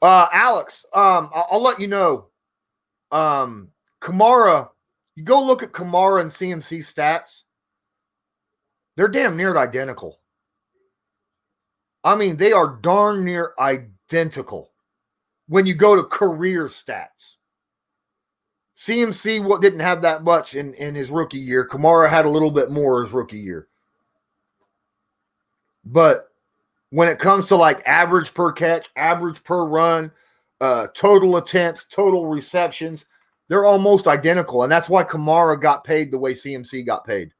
Alex, I'll let you know. Kamara, you go look at Kamara and CMC stats. They're damn near identical. I mean, they are darn near identical when you go to career stats. CMC didn't have that much in his rookie year. Kamara had a little bit more his rookie year. But when it comes to like average per catch, average per run, total attempts, total receptions, they're almost identical. And that's why Kamara got paid the way CMC got paid.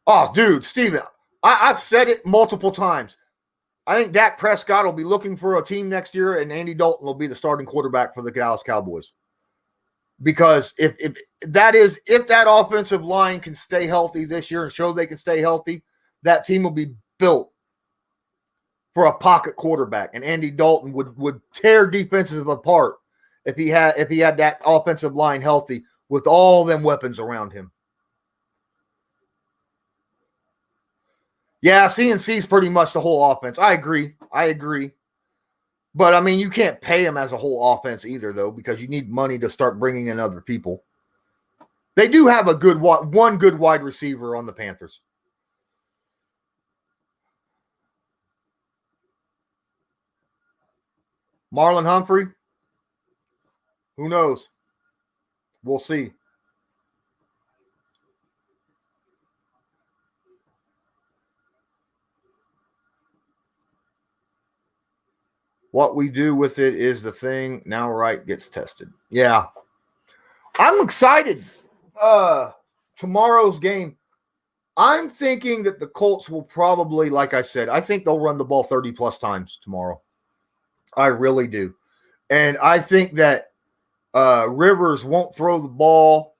Oh, dude, Steven, I've said it multiple times. I think Dak Prescott will be looking for a team next year, and Andy Dalton will be the starting quarterback for the Dallas Cowboys. Because if that offensive line can stay healthy this year and show they can stay healthy, that team will be built for a pocket quarterback. And Andy Dalton would tear defenses apart if he had that offensive line healthy with all them weapons around him. Yeah, CNC is pretty much the whole offense. I agree. But, I mean, you can't pay him as a whole offense either, though, because you need money to start bringing in other people. They do have one good wide receiver on the Panthers. Marlon Humphrey? Who knows? We'll see. What we do with it is the thing. Now right gets tested. Yeah. I'm excited. Tomorrow's game. I'm thinking that the Colts will probably, like I said, I think they'll run the ball 30 plus times tomorrow. I really do. And I think that Rivers won't throw the ball.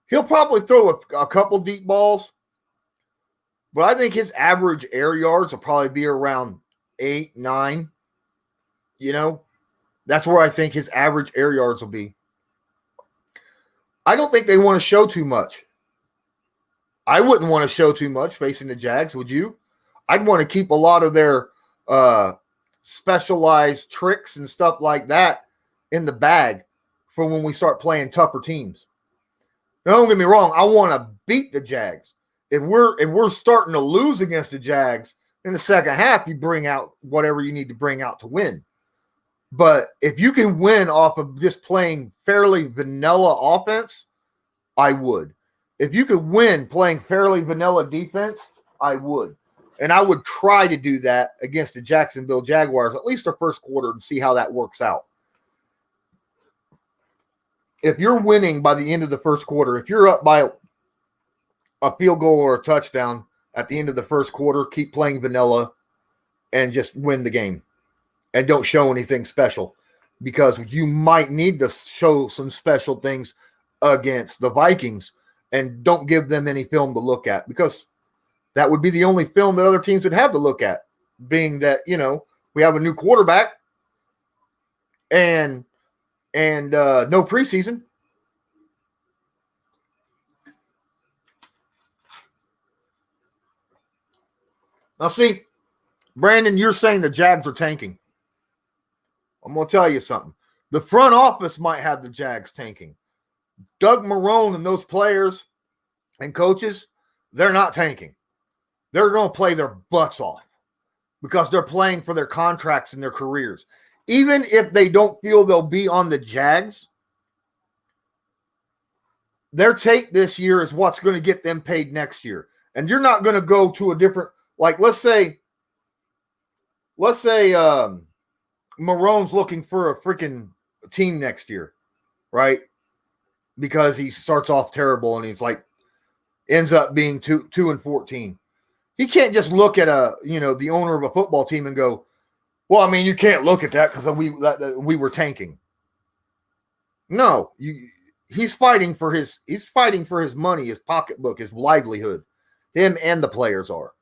He'll probably throw a couple deep balls. But I think his average air yards will probably be around 8, 9. That's where I think his average air yards will be. I don't think they want to show too much. I wouldn't want to show too much facing the Jags, would you? I'd want to keep a lot of their specialized tricks and stuff like that in the bag for when we start playing tougher teams. Now, don't get me wrong, I want to beat the Jags. If we're starting to lose against the Jags in the second half, you bring out whatever you need to bring out to win. But if you can win off of just playing fairly vanilla offense, I would. If you could win playing fairly vanilla defense, I would. And I would try to do that against the Jacksonville Jaguars, at least the first quarter, and see how that works out. If you're winning by the end of the first quarter, if you're up by a field goal or a touchdown at the end of the first quarter, keep playing vanilla and just win the game. And don't show anything special, because you might need to show some special things against the Vikings, and don't give them any film to look at, because that would be the only film that other teams would have to look at, being that, we have a new quarterback and no preseason. Now, see, Brandon, you're saying the Jags are tanking. I'm going to tell you something. The front office might have the Jags tanking. Doug Marrone and those players and coaches, they're not tanking. They're going to play their butts off because they're playing for their contracts and their careers. Even if they don't feel they'll be on the Jags, their take this year is what's going to get them paid next year. And you're not going to go to a different, like, let's say Marrone's looking for a freaking team next year, right? Because he starts off terrible and he's like ends up being 2-14. He can't just look at the owner of a football team and go, well, I mean, you can't look at that because we were tanking. No, he's fighting for his money, his pocketbook, his livelihood. Him and the players are.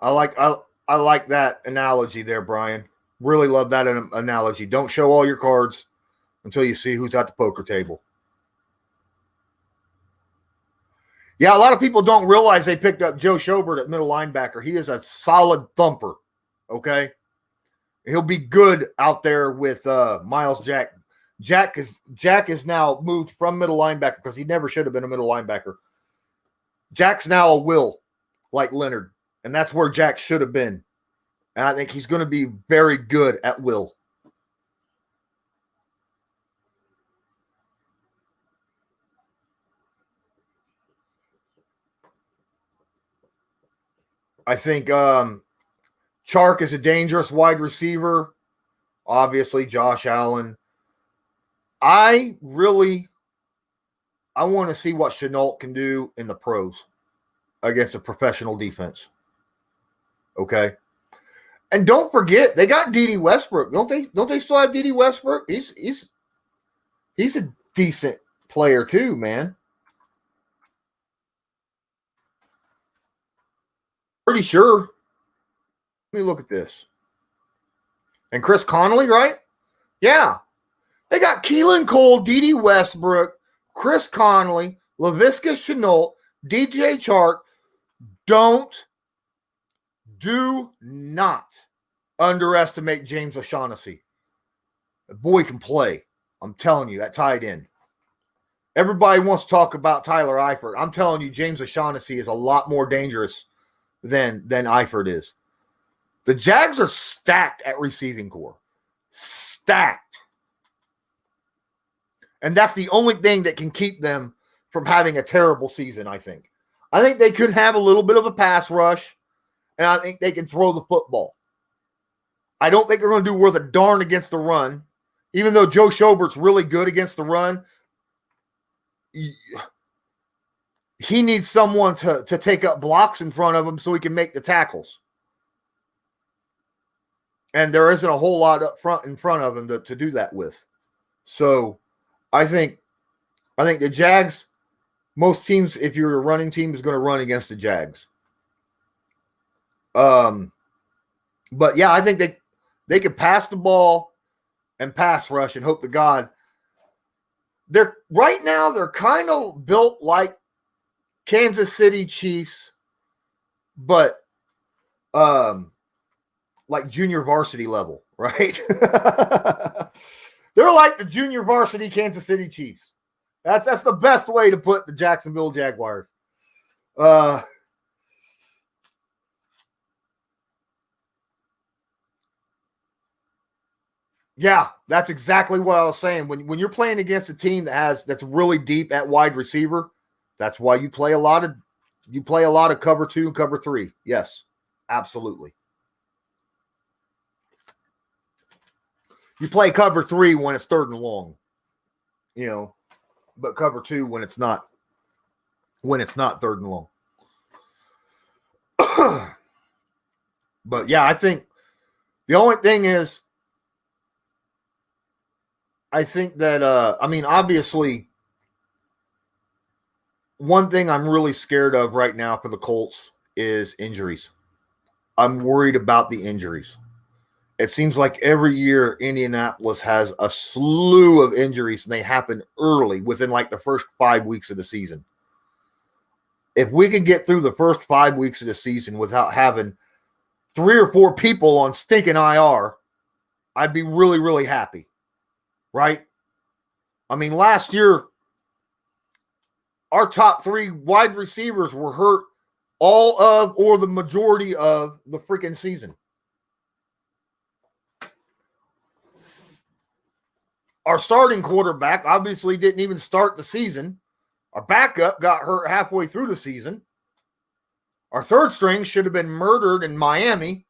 I like that analogy there, Brian. Really love that analogy. Don't show all your cards until you see who's at the poker table. Yeah, a lot of people don't realize they picked up Joe Schobert at middle linebacker. He is a solid thumper, okay? He'll be good out there with Miles Jack. Jack is now moved from middle linebacker because he never should have been a middle linebacker. Jack's now a will, like Leonard, and that's where Jack should have been. And I think he's going to be very good at will. I think Chark is a dangerous wide receiver. Obviously, Josh Allen. I want to see what Chenault can do in the pros against a professional defense. Okay. And don't forget, they got D.D. Westbrook. Don't they still have D.D. Westbrook? He's a decent player too, man. Pretty sure. Let me look at this. And Chris Conley, right? Yeah. They got Keelan Cole, D.D. Westbrook, Chris Conley, Laviska Shenault, DJ Chark. Do not underestimate James O'Shaughnessy. The boy can play. I'm telling you, that tight end. Everybody wants to talk about Tyler Eifert. I'm telling you, James O'Shaughnessy is a lot more dangerous than Eifert is. The Jags are stacked at receiving corps. Stacked. And that's the only thing that can keep them from having a terrible season, I think. I think they could have a little bit of a pass rush, and I think they can throw the football. I don't think they're going to do worth a darn against the run. Even though Joe Schobert's really good against the run, he needs someone to take up blocks in front of him so he can make the tackles. And there isn't a whole lot in front of him to do that with. So I think the Jags, most teams, if you're a running team, is going to run against the Jags. But yeah, I think they could pass the ball and pass rush and hope to God. They're kind of built like Kansas City Chiefs, but like junior varsity level, right? They're like the junior varsity Kansas City Chiefs. That's the best way to put the Jacksonville Jaguars. Yeah, that's exactly what I was saying. When you're playing against a team that's really deep at wide receiver, that's why you play a lot of cover 2 and cover 3. Yes, absolutely. You play cover 3 when it's 3rd and long, but cover 2 when it's not 3rd and long. But yeah, I think the only thing is, I think that, obviously, one thing I'm really scared of right now for the Colts is injuries. I'm worried about the injuries. It seems like every year Indianapolis has a slew of injuries, and they happen early within like the first 5 weeks of the season. If we can get through the first 5 weeks of the season without having 3 or 4 people on stinking IR, I'd be really, really happy. Right? I mean, last year, our top 3 wide receivers were hurt all of or the majority of the freaking season. Our starting quarterback obviously didn't even start the season. Our backup got hurt halfway through the season. Our third string should have been murdered in Miami.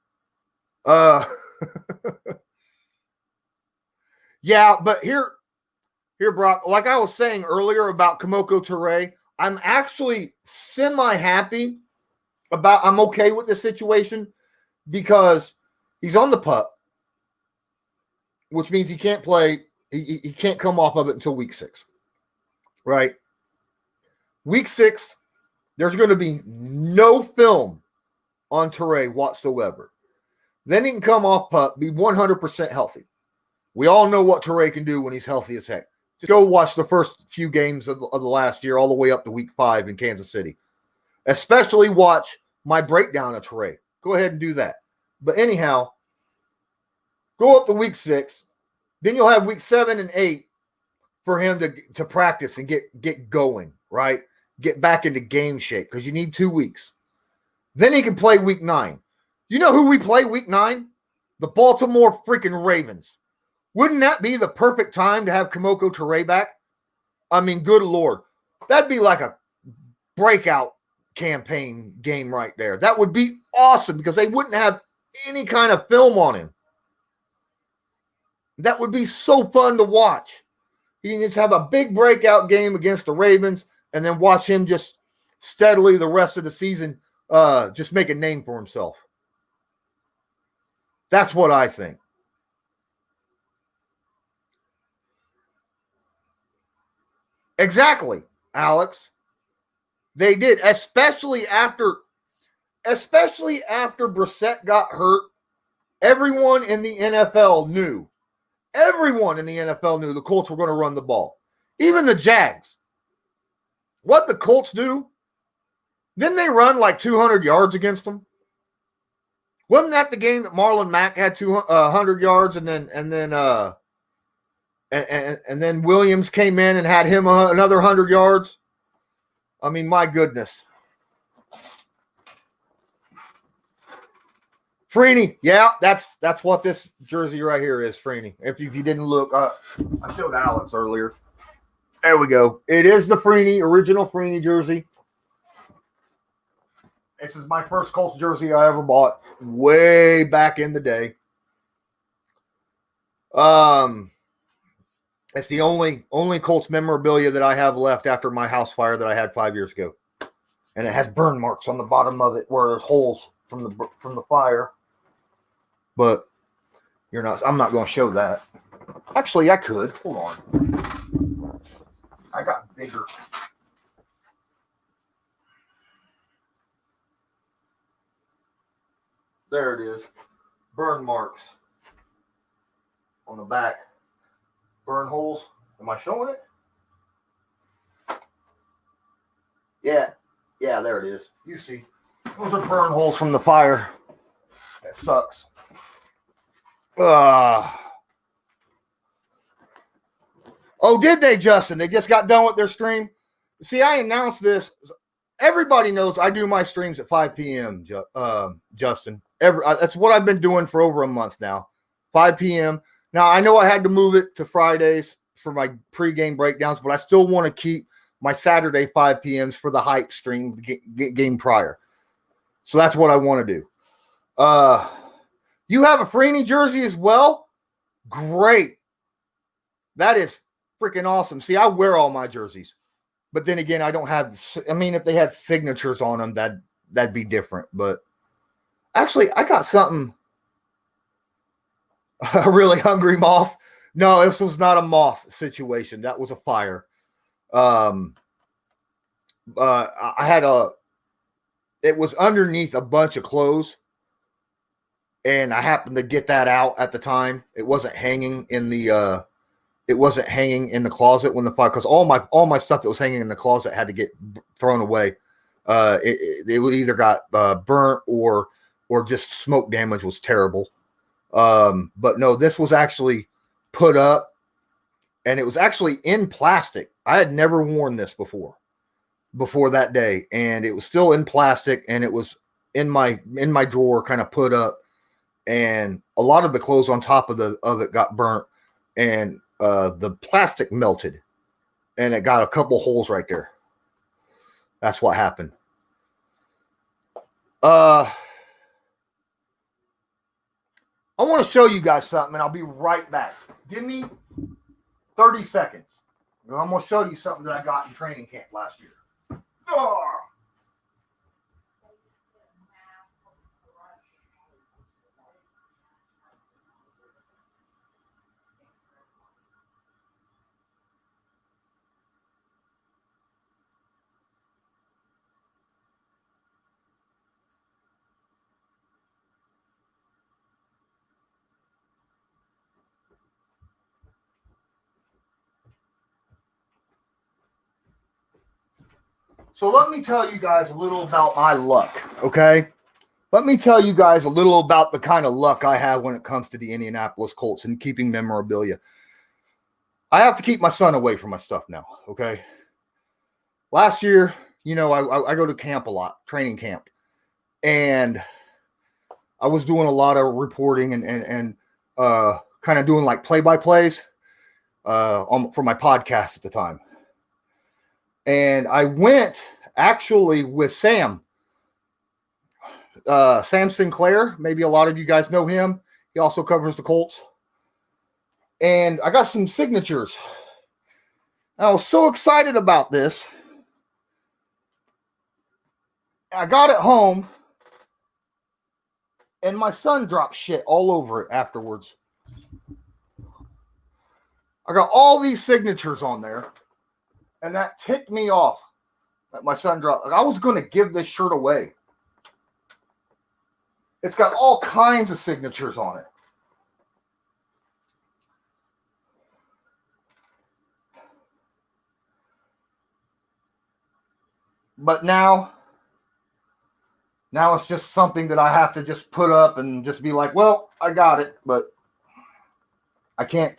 Yeah, but here, Brock, like I was saying earlier about Kamoko Toure, I'm actually semi-happy about, I'm okay with the situation because he's on the pup, which means he can't play. He can't come off of it until week 6, right? Week 6, there's going to be no film on Teray whatsoever. Then he can come off pup, be 100% healthy. We all know what Teray can do when he's healthy as heck. Just go watch the first few games of the last year, all the way up to week 5 in Kansas City. Especially watch my breakdown of Teray. Go ahead and do that. But anyhow, go up to week 6. Then you'll have week 7 and 8 for him to practice and get going, right? Get back into game shape because you need 2 weeks. Then he can play week 9. You know who we play week 9? The Baltimore freaking Ravens. Wouldn't that be the perfect time to have Kemoko Turay back? I mean, good Lord. That'd be like a breakout campaign game right there. That would be awesome because they wouldn't have any kind of film on him. That would be so fun to watch. He can just have a big breakout game against the Ravens and then watch him just steadily the rest of the season just make a name for himself. That's what I think. Exactly, Alex. They did, especially after Brissett got hurt. Everyone in the NFL knew. Everyone in the NFL knew the Colts were going to run the ball. Even the Jags. What the Colts do? Didn't they run like 200 yards against them? Wasn't that the game that Marlon Mack had 200 yards and then Williams came in and had him another 100 yards? I mean, my goodness. Freeney, yeah, that's what this jersey right here is, Freeney. If you didn't look, I showed Alex earlier. There we go. It is the Freeney, original Freeney jersey. This is my first Colts jersey I ever bought way back in the day. It's the only Colts memorabilia that I have left after my house fire that I had 5 years ago. And it has burn marks on the bottom of it where there's holes from the fire. But I'm not going to show that. Actually, I could. Hold on. I got bigger. There it is. Burn marks on the back. Burn holes. Am I showing it? Yeah. Yeah, there it is. You see. Those are burn holes from the fire. That sucks. Oh, did they, Justin? They just got done with their stream? See, I announced this. Everybody knows I do my streams at 5 p.m., Justin. That's what I've been doing for over a month now. 5 p.m. Now, I know I had to move it to Fridays for my pregame breakdowns, but I still want to keep my Saturday 5 p.m.s for the hype stream, the game prior. So that's what I want to do. You have a Freeney jersey as well? Great. That is freaking awesome. See, I wear all my jerseys. But then again, I don't have, if they had signatures on them, that'd be different. But actually, I got something. A really hungry moth. No, this was not a moth situation. That was a fire. I had it was underneath a bunch of clothes. And I happened to get that out at the time. It wasn't hanging in the closet when the fire, because all my stuff that was hanging in the closet had to get thrown away. It either got burnt or just smoke damage was terrible. But no, this was actually put up, and it was actually in plastic. I had never worn this before that day, and it was still in plastic, and it was in my drawer, kind of put up, and a lot of the clothes on top of it got burnt, and the plastic melted, and it got a couple holes right there. That's what happened. I want to show you guys something, and I'll be right back. Give me 30 seconds. And I'm going to show you something that I got in training camp last year. Oh. So let me tell you guys a little about my luck, okay? Let me tell you guys a little about the kind of luck I have when it comes to the Indianapolis Colts and keeping memorabilia. I have to keep my son away from my stuff now, okay? Last year, you know, I go to camp a lot, training camp, and I was doing a lot of reporting and kind of doing like play-by-plays for my podcast at the time. And I went actually with Sam Sinclair. Maybe a lot of you guys know him. He also covers the Colts. And I got some signatures. I was so excited about this. I got it home, and my son dropped shit all over it afterwards. I got all these signatures on there, and that ticked me off that my son dropped. I was going to give this shirt away. It's got all kinds of signatures on it. But now it's just something that I have to just put up and just be like, well, I got it, but I can't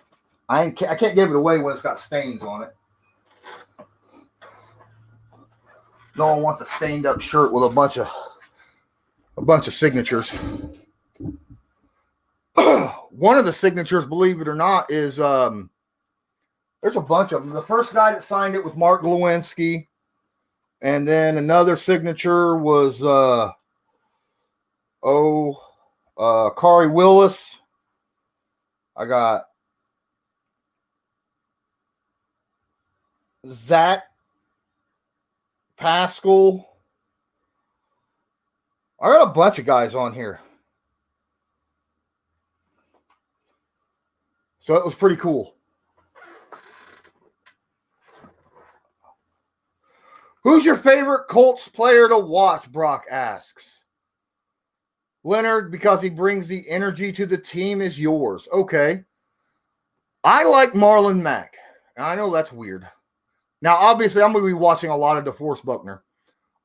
give it away when it's got stains on it. No one wants a stained up shirt with a bunch of signatures. One of the signatures, believe it or not, is there's a bunch of them. The first guy that signed it was Mark Glowinski. And then another signature was Kari Willis. I got Zach Pascal. I got a bunch of guys on here. So it was pretty cool. Who's your favorite Colts player to watch? Brock asks. Leonard, because he brings the energy to the team, is yours. Okay. I like Marlon Mack. I know that's weird. Now, obviously, I'm going to be watching a lot of DeForest Buckner.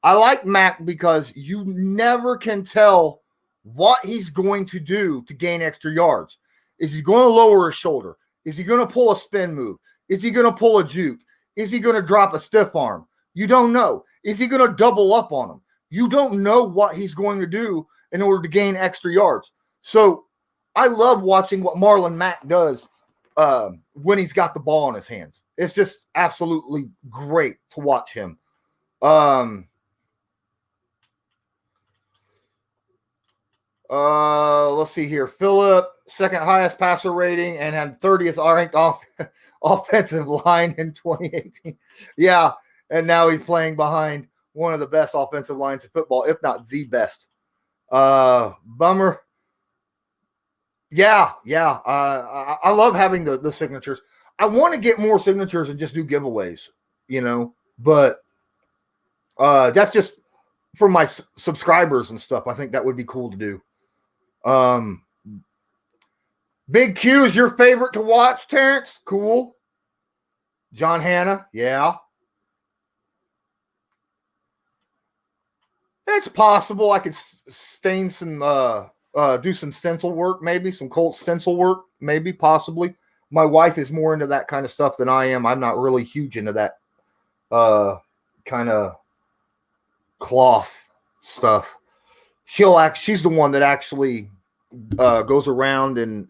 I like Mack because you never can tell what he's going to do to gain extra yards. Is he going to lower his shoulder? Is he going to pull a spin move? Is he going to pull a juke? Is he going to drop a stiff arm? You don't know. Is he going to double up on him? You don't know what he's going to do in order to gain extra yards. So I love watching what Marlon Mack does when he's got the ball in his hands. It's just absolutely great to watch him. Let's see here. Phillip, second highest passer rating and had 30th ranked offensive line in 2018. Yeah. And now he's playing behind one of the best offensive lines in football, if not the best. Bummer. Yeah. I love having the signatures. I want to get more signatures and just do giveaways, but that's just for my subscribers and stuff. I think that would be cool to do. Big Q is your favorite to watch, Terrence? Cool. John Hanna, yeah. It's possible I could stain some, do some stencil work, maybe some Colts stencil work, maybe, possibly. My wife is more into that kind of stuff than I am. I'm not really huge into that kind of cloth stuff. She's the one that actually goes around and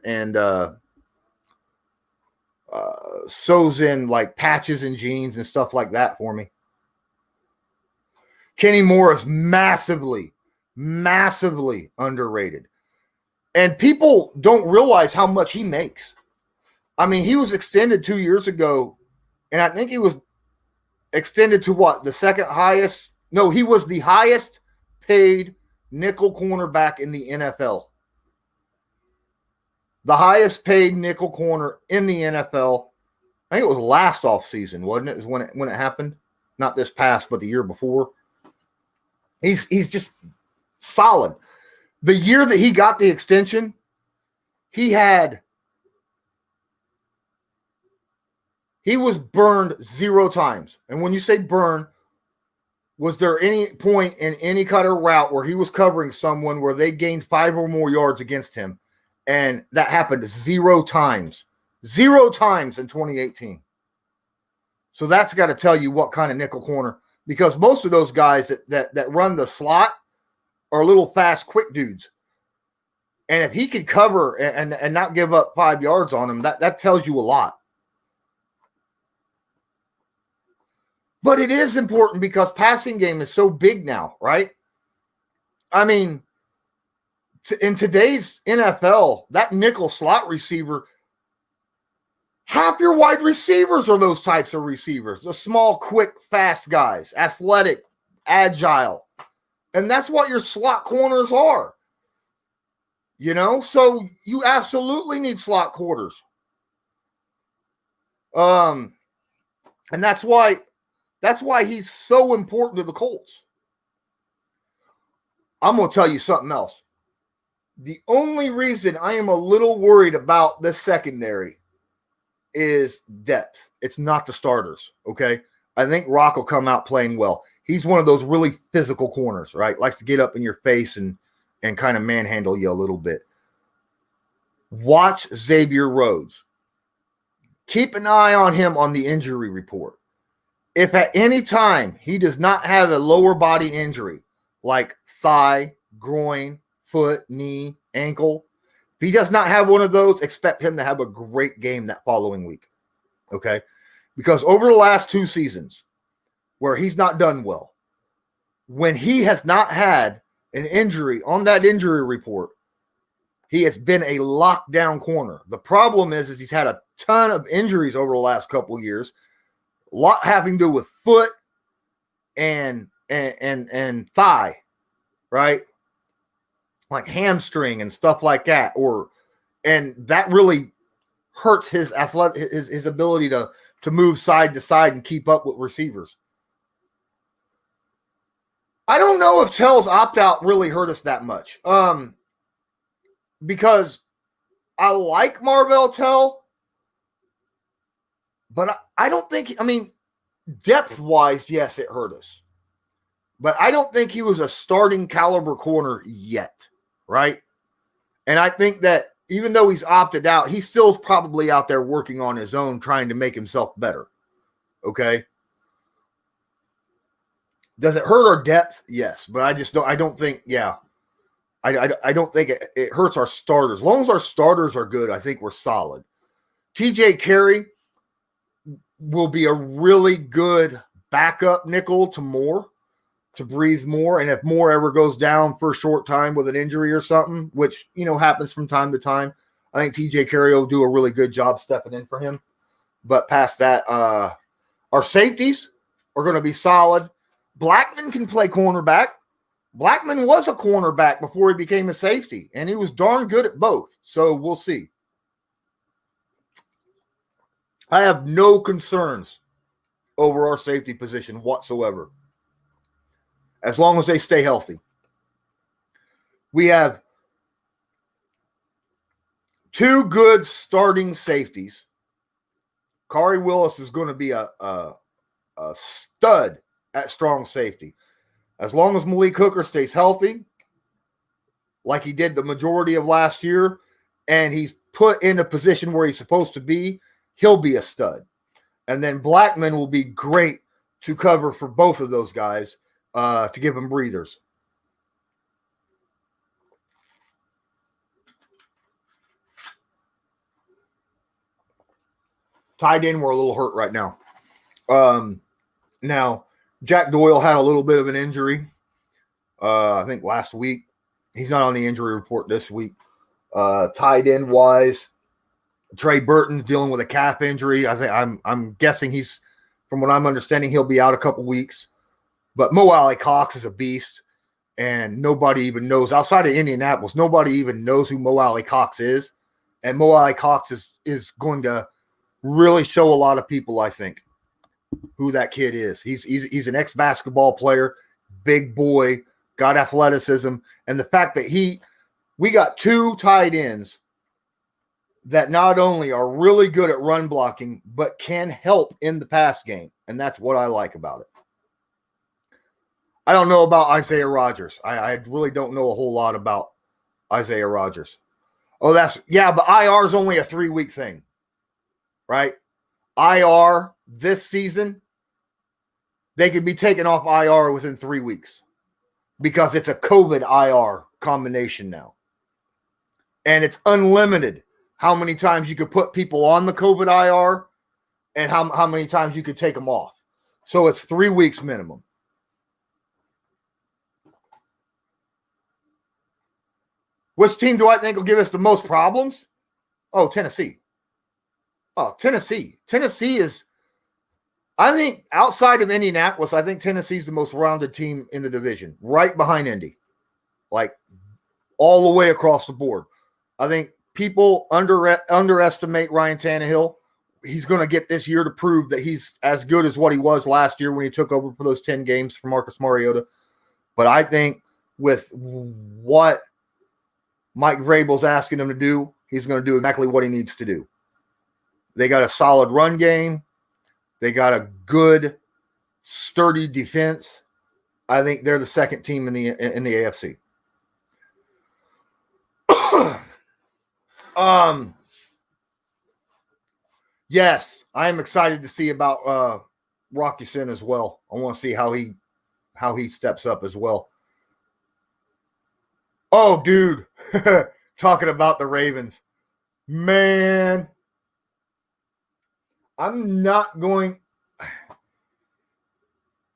sews in like patches and jeans and stuff like that for me. Kenny Morris, massively underrated. And people don't realize how much he makes. I mean, he was extended 2 years ago, and I think he was extended to what? The second highest? No, he was the highest paid nickel cornerback in the NFL. The highest paid nickel corner in the NFL. I think it was last offseason, wasn't it? Is when it happened. Not this past, but the year before. He's just solid. The year that he got the extension, he was burned 0 times. And when you say burn, was there any point in any kind of route where he was covering someone where they gained 5 or more yards against him? And that happened 0 times. 0 times in 2018. So that's got to tell you what kind of nickel corner, because most of those guys that run the slot are little fast, quick dudes. And if he could cover and not give up 5 yards on him, that tells you a lot. But it is important because passing game is so big now, right? I mean, in today's NFL, that nickel slot receiver, half your wide receivers are those types of receivers. The small, quick, fast guys, athletic, agile. And that's what your slot corners are. You know, so you absolutely need slot corners. And that's why he's so important to the Colts. I'm going to tell you something else. The only reason I am a little worried about this secondary is depth. It's not the starters, okay? I think Rock will come out playing well. He's one of those really physical corners, right? Likes to get up in your face and kind of manhandle you a little bit. Watch Xavier Rhodes. Keep an eye on him on the injury report. If at any time he does not have a lower body injury, like thigh, groin, foot, knee, ankle, if he does not have one of those, expect him to have a great game that following week. Okay? Because over the last 2 seasons where he's not done well, when he has not had an injury on that injury report, he has been a lockdown corner. The problem is he's had a ton of injuries over the last couple of years, a lot having to do with foot and thigh, right? Like hamstring and stuff like that, and that really hurts his his ability to move side to side and keep up with receivers. I don't know if Tell's opt-out really hurt us that much. Because I like Marvell Tell, but I don't think, I mean, depth-wise, yes, it hurt us. But I don't think he was a starting caliber corner yet, right? And I think that even though he's opted out, he's still probably out there working on his own, trying to make himself better, okay? Does it hurt our depth? Yes, but I don't think, yeah. I don't think it hurts our starters. As long as our starters are good, I think we're solid. TJ Carey will be a really good backup nickel to Moore, to Breeze Moore. And if Moore ever goes down for a short time with an injury or something, which, you know, happens from time to time, I think TJ Carey will do a really good job stepping in for him. But past that, our safeties are going to be solid. Blackman can play cornerback. Blackman was a cornerback before he became a safety, and he was darn good at both. So we'll see. I have no concerns over our safety position whatsoever, as long as they stay healthy. We have 2 good starting safeties. Kari Willis is going to be a stud at strong safety. As long as Malik Hooker stays healthy, like he did the majority of last year, and he's put in a position where he's supposed to be, he'll be a stud. And then Blackman will be great to cover for both of those guys to give them breathers. Tight end, we're a little hurt right now. Now, Jack Doyle had a little bit of an injury, I think last week. He's not on the injury report this week. Tight end wise, Trey Burton's dealing with a calf injury. I think I'm guessing he's From what I'm understanding, he'll be out a couple weeks. But Mo Alley Cox is a beast, and nobody even knows. Outside of Indianapolis, nobody even knows who Mo Alley Cox is. And Mo Alley Cox is going to really show a lot of people, I think, who that kid is. He's an ex-basketball player, big boy, got athleticism. And the fact that we got 2 tight ends that not only are really good at run blocking, but can help in the pass game. And that's what I like about it. I don't know about Isaiah Rodgers. I really don't know a whole lot about Isaiah Rodgers. Oh, but IR is only a 3-week thing, right? IR this season, they could be taken off IR within 3 weeks because it's a COVID IR combination now. And it's unlimited how many times you could put people on the COVID IR and how many times you could take them off. So it's 3 weeks minimum. Which team do I think will give us the most problems? Oh, Tennessee. Tennessee. Tennessee is, I think, outside of Indianapolis, I think Tennessee's the most rounded team in the division, right behind Indy. Like, all the way across the board. I think people underestimate Ryan Tannehill. He's going to get this year to prove that he's as good as what he was last year when he took over for those 10 games for Marcus Mariota. But I think with what Mike Vrabel's asking him to do, he's going to do exactly what he needs to do. They got a solid run game. They got a good, sturdy defense. I think they're the second team in the AFC. Yes, I am excited to see about Rocky Sin as well. I want to see how he steps up as well. Oh, dude, talking about the Ravens, man. I'm not going.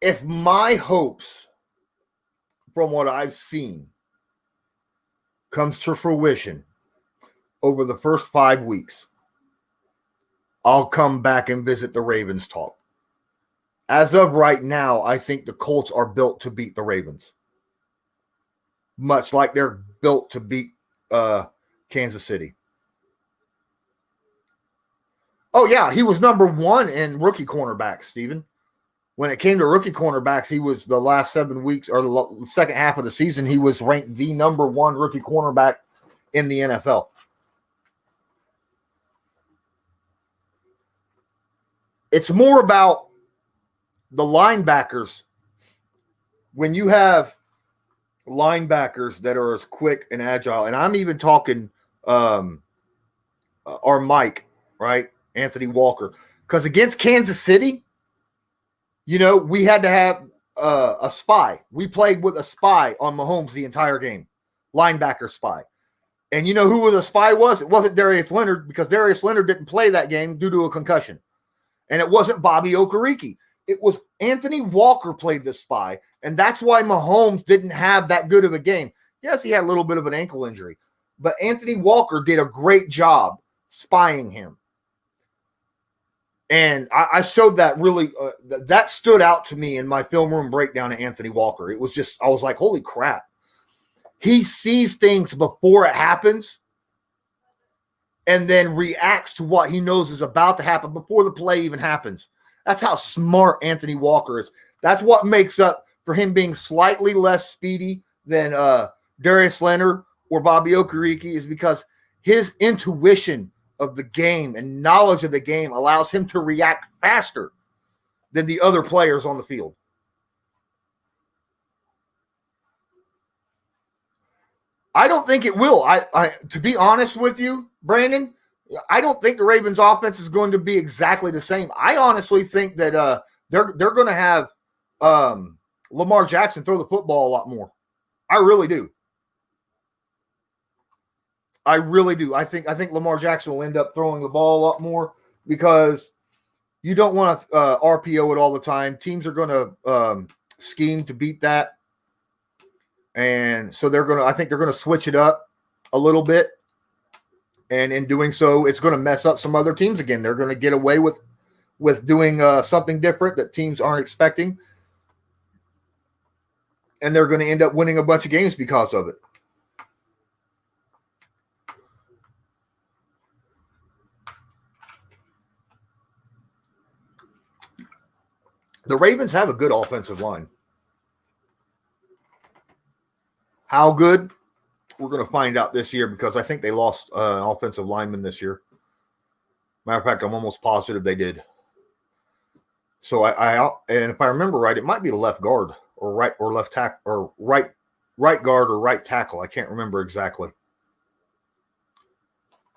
If my hopes from what I've seen comes to fruition over the first 5 weeks, I'll come back and visit the Ravens talk. As of right now, I think the Colts are built to beat the Ravens. Much like they're built to beat Kansas City. Oh, yeah, he was number 1 in rookie cornerbacks, Steven. When it came to rookie cornerbacks, he was the last 7 weeks or the second half of the season, he was ranked the number 1 rookie cornerback in the NFL. It's more about the linebackers. When you have linebackers that are as quick and agile, and I'm even talking our Mike, right? Anthony Walker. Because against Kansas City, we had to have a spy. We played with a spy on Mahomes the entire game. Linebacker spy. And you know who the spy was? It wasn't Darius Leonard, because Darius Leonard didn't play that game due to a concussion. And it wasn't Bobby Okereke. It was Anthony Walker played the spy. And that's why Mahomes didn't have that good of a game. Yes, he had a little bit of an ankle injury. But Anthony Walker did a great job spying him. And I showed that really, that stood out to me in my film room breakdown of Anthony Walker. It was just, I was like, holy crap. He sees things before it happens and then reacts to what he knows is about to happen before the play even happens. That's how smart Anthony Walker is. That's what makes up for him being slightly less speedy than Darius Leonard or Bobby Okereke, is because his intuition of the game and knowledge of the game allows him to react faster than the other players on the field. I don't think it will. I to be honest with you, Brandon, I don't think the Ravens offense is going to be exactly the same. I honestly think that they're going to have Lamar Jackson throw the football a lot more. I really do. I really do. I think Lamar Jackson will end up throwing the ball a lot more, because you don't want to RPO it all the time. Teams are going to scheme to beat that. And so I think they're going to switch it up a little bit. And in doing so, it's going to mess up some other teams again. They're going to get away with with doing something different that teams aren't expecting. And they're going to end up winning a bunch of games because of it. The Ravens have a good offensive line. How good? We're going to find out this year because I think they lost an offensive lineman this year. Matter of fact, I'm almost positive they did. So and if I remember right, it might be the left guard or right or left tackle or right guard or right tackle. I can't remember exactly.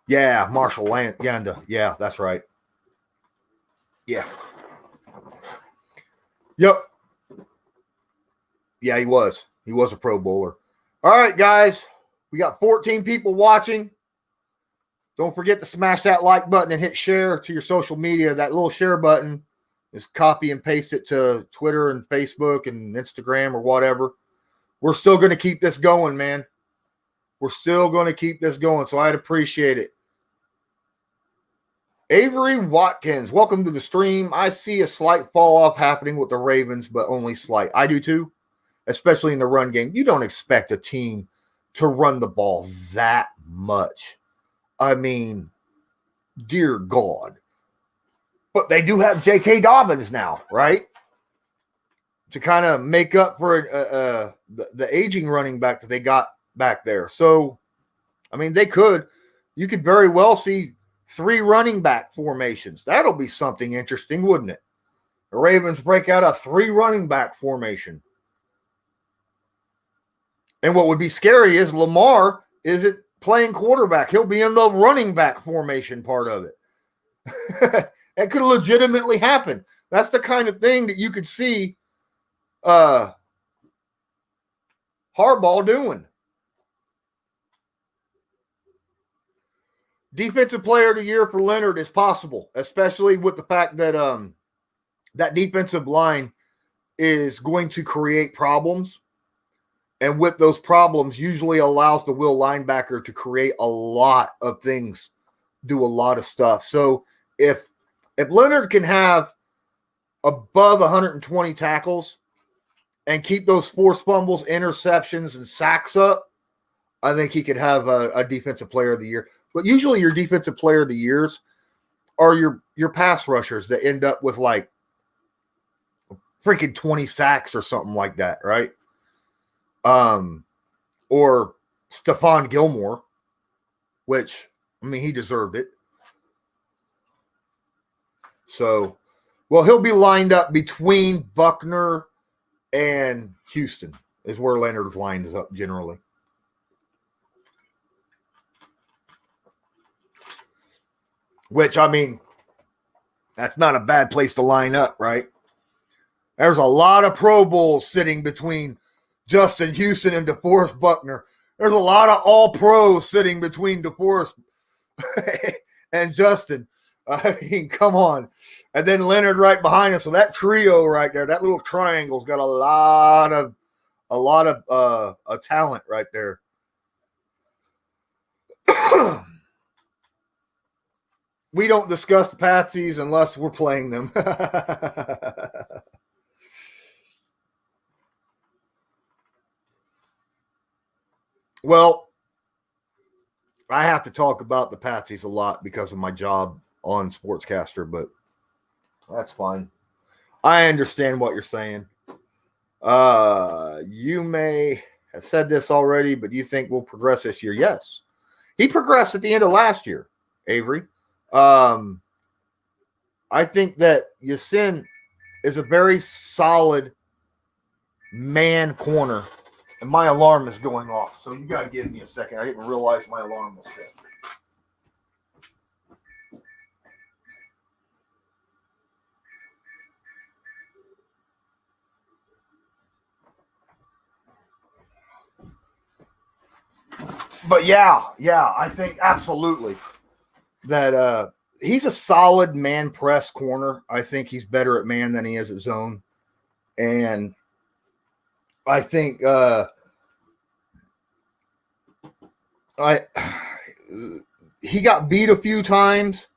Yeah, Marshall Yanda. Yeah, that's right. Yeah. Yep. Yeah, he was. He was a Pro Bowler. All right, guys. We got 14 people watching. Don't forget to smash that like button and hit share to your social media. That little share button is copy and paste it to Twitter and Facebook and Instagram or whatever. We're still going to keep this going, man. We're still going to keep this going, so I'd appreciate it. Avery Watkins, welcome to the stream. I see a slight fall off happening with the Ravens, but only slight. I do too, especially in the run game. You don't expect a team to run the ball that much. I mean, dear God. But they do have J.K. Dobbins now, right? To kind of make up for the aging running back that they got back there. So, I mean, they could. You could very well see 3 running back formations. That'll be something interesting, wouldn't it? The Ravens break out a 3 running back formation. And what would be scary is Lamar isn't playing quarterback. He'll be in the running back formation part of it. That could legitimately happen. That's the kind of thing that you could see Harbaugh doing. Defensive player of the year for Leonard is possible, especially with the fact that that defensive line is going to create problems. And with those problems, usually allows the will linebacker to create a lot of things, do a lot of stuff. So if Leonard can have above 120 tackles and keep those forced fumbles, interceptions, and sacks up, I think he could have a defensive player of the year. But usually your defensive player of the years are your pass rushers that end up with like freaking 20 sacks or something like that, right? Or Stephon Gilmore, which, I mean, he deserved it. So, well, he'll be lined up between Buckner and Houston is where Leonard's lines up generally. Which, I mean, that's not a bad place to line up, right? There's a lot of Pro Bowls sitting between Justin Houston and DeForest Buckner. There's a lot of all-pros sitting between DeForest and Justin. I mean, come on. And then Leonard right behind us. So that trio right there, that little triangle's got a lot of talent right there. We don't discuss the Patsies unless we're playing them. Well, I have to talk about the Patsies a lot because of my job on Sportscaster, but that's fine. I understand what you're saying. You may have said this already, but you think we'll progress this year? Yes. He progressed at the end of last year, Avery. I think that Yasin is a very solid man corner. And my alarm is going off, so you got to give me a second. I didn't realize my alarm was set. But yeah, I think absolutely that he's a solid man press corner. I think he's better at man than he is at zone. And I think he got beat a few times.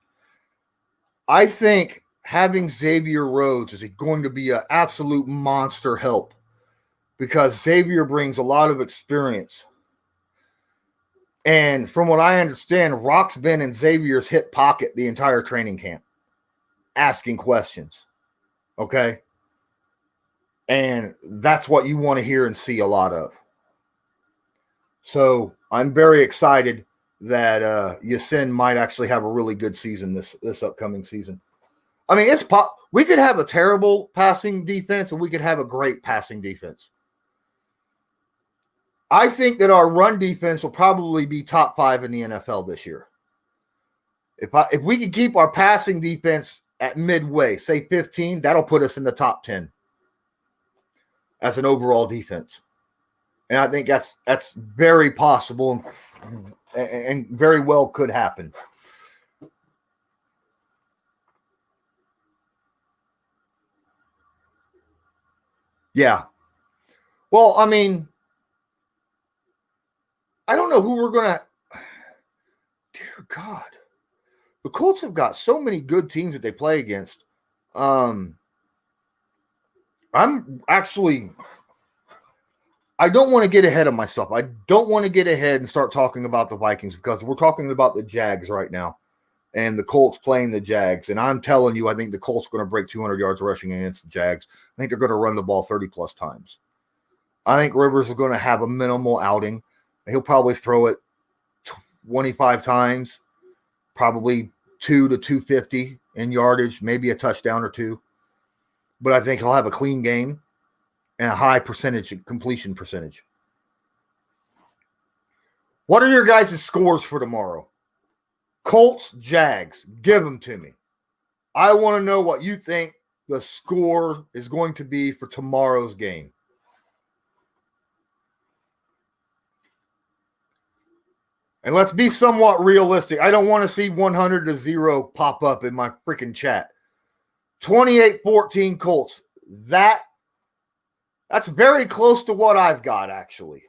I think having Xavier Rhodes is going to be an absolute monster help because Xavier brings a lot of experience. And from what I understand, Rock's been in Xavier's hip pocket the entire training camp, asking questions. Okay? And that's what you want to hear and see a lot of. So I'm very excited that Yasin might actually have a really good season this upcoming season. I mean, we could have a terrible passing defense and we could have a great passing defense. I think that our run defense will probably be top 5 in the NFL this year. If we could keep our passing defense at midway, say 15, that'll put us in the top 10 as an overall defense. And I think that's very possible and very well could happen. Yeah. Well, I mean, I don't know who we're going to. Dear God. The Colts have got so many good teams that they play against. I'm actually. I don't want to get ahead of myself. I don't want to get ahead and start talking about the Vikings because we're talking about the Jags right now and the Colts playing the Jags. And I'm telling you, I think the Colts are going to break 200 yards rushing against the Jags. I think they're going to run the ball 30-plus times. I think Rivers is going to have a minimal outing. He'll probably throw it 25 times, probably 2 to 250 in yardage, maybe a touchdown or two. But I think he'll have a clean game and a high completion percentage. What are your guys' scores for tomorrow? Colts-Jags. Give them to me. I want to know what you think the score is going to be for tomorrow's game. And let's be somewhat realistic. I don't want to see 100-0 pop up in my freaking chat. 28-14 Colts. That's very close to what I've got, actually.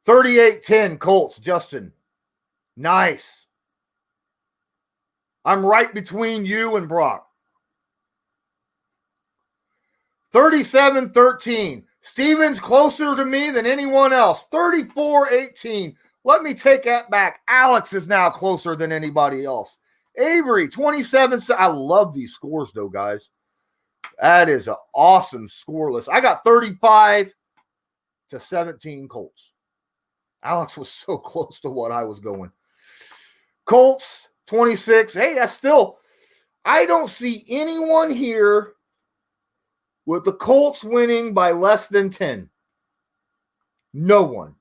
38-10 Colts, Justin. Nice. I'm right between you and Brock. 37-13. Steven's closer to me than anyone else. 34-18. Let me take that back. Alex is now closer than anybody else. Avery, 27. I love these scores, though, guys. That is an awesome score list. I got 35-17 Colts. Alex was so close to what I was going. Colts, 26. Hey, that's still, I don't see anyone here with the Colts winning by less than 10. No one.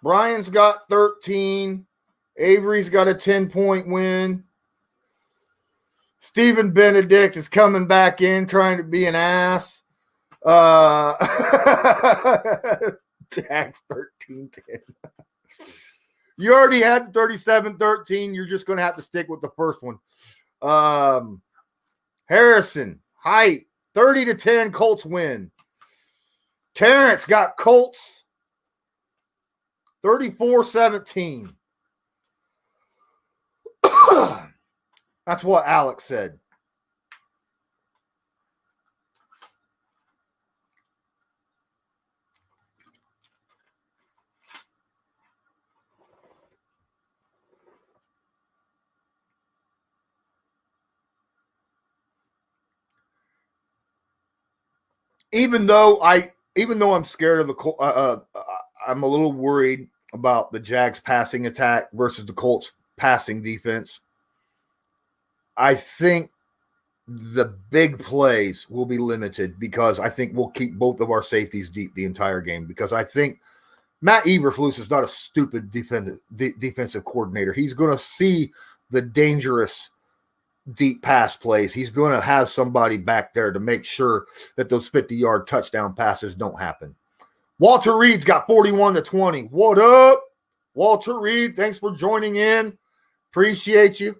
Brian's got 13. Avery's got a 10-point win. Stephen Benedict is coming back in trying to be an ass. Jags 13-10. You already had the 37-13. You're just going to have to stick with the first one. Harrison, height, 30-10, Colts win. Terrence got Colts 34-17. That's what Alex said. Even though I'm scared of the I'm a little worried about the Jags passing attack versus the Colts passing defense. I think the big plays will be limited because I think we'll keep both of our safeties deep the entire game because I think Matt Eberflus is not a stupid defensive coordinator. He's going to see the dangerous deep pass plays. He's going to have somebody back there to make sure that those 50-yard touchdown passes don't happen. Walter Reed's got 41-20. What up, Walter Reed? Thanks for joining in. Appreciate you.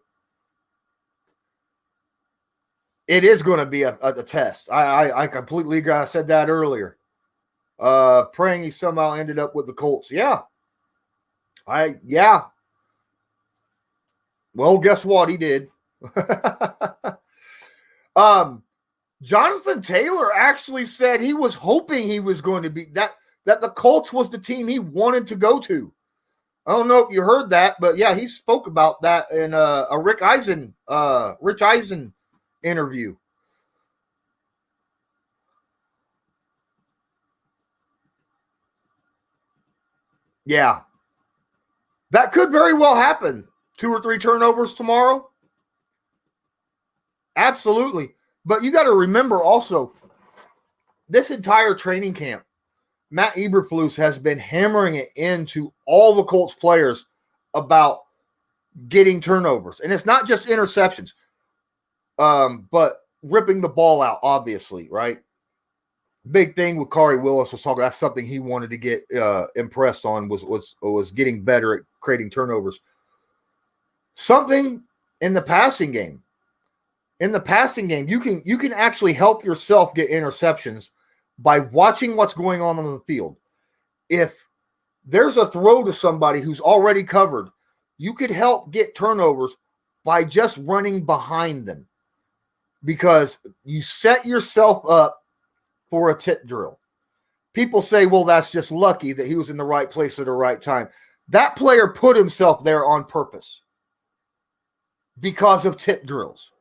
It is going to be a test. I completely agree. I said that earlier. Praying he somehow ended up with the Colts. Yeah. Yeah. Well, guess what? He did. Jonathan Taylor actually said he was hoping he was going to be that the Colts was the team he wanted to go to. I don't know if you heard that, but yeah, he spoke about that in a Rich Eisen interview. Yeah. That could very well happen. 2 or 3 turnovers tomorrow. Absolutely. But you got to remember also, this entire training camp, Matt Eberflus has been hammering it into all the Colts players about getting turnovers. And it's not just interceptions, but ripping the ball out, obviously, right? Big thing with Kari Willis was talking. That's something he wanted to get impressed on was getting better at creating turnovers. Something in the passing game. In the passing game, you can actually help yourself get interceptions by watching what's going on the field. If there's a throw to somebody who's already covered, you could help get turnovers by just running behind them, because you set yourself up for a tip drill. People say, well, that's just lucky that he was in the right place at the right time. That player put himself there on purpose because of tip drills.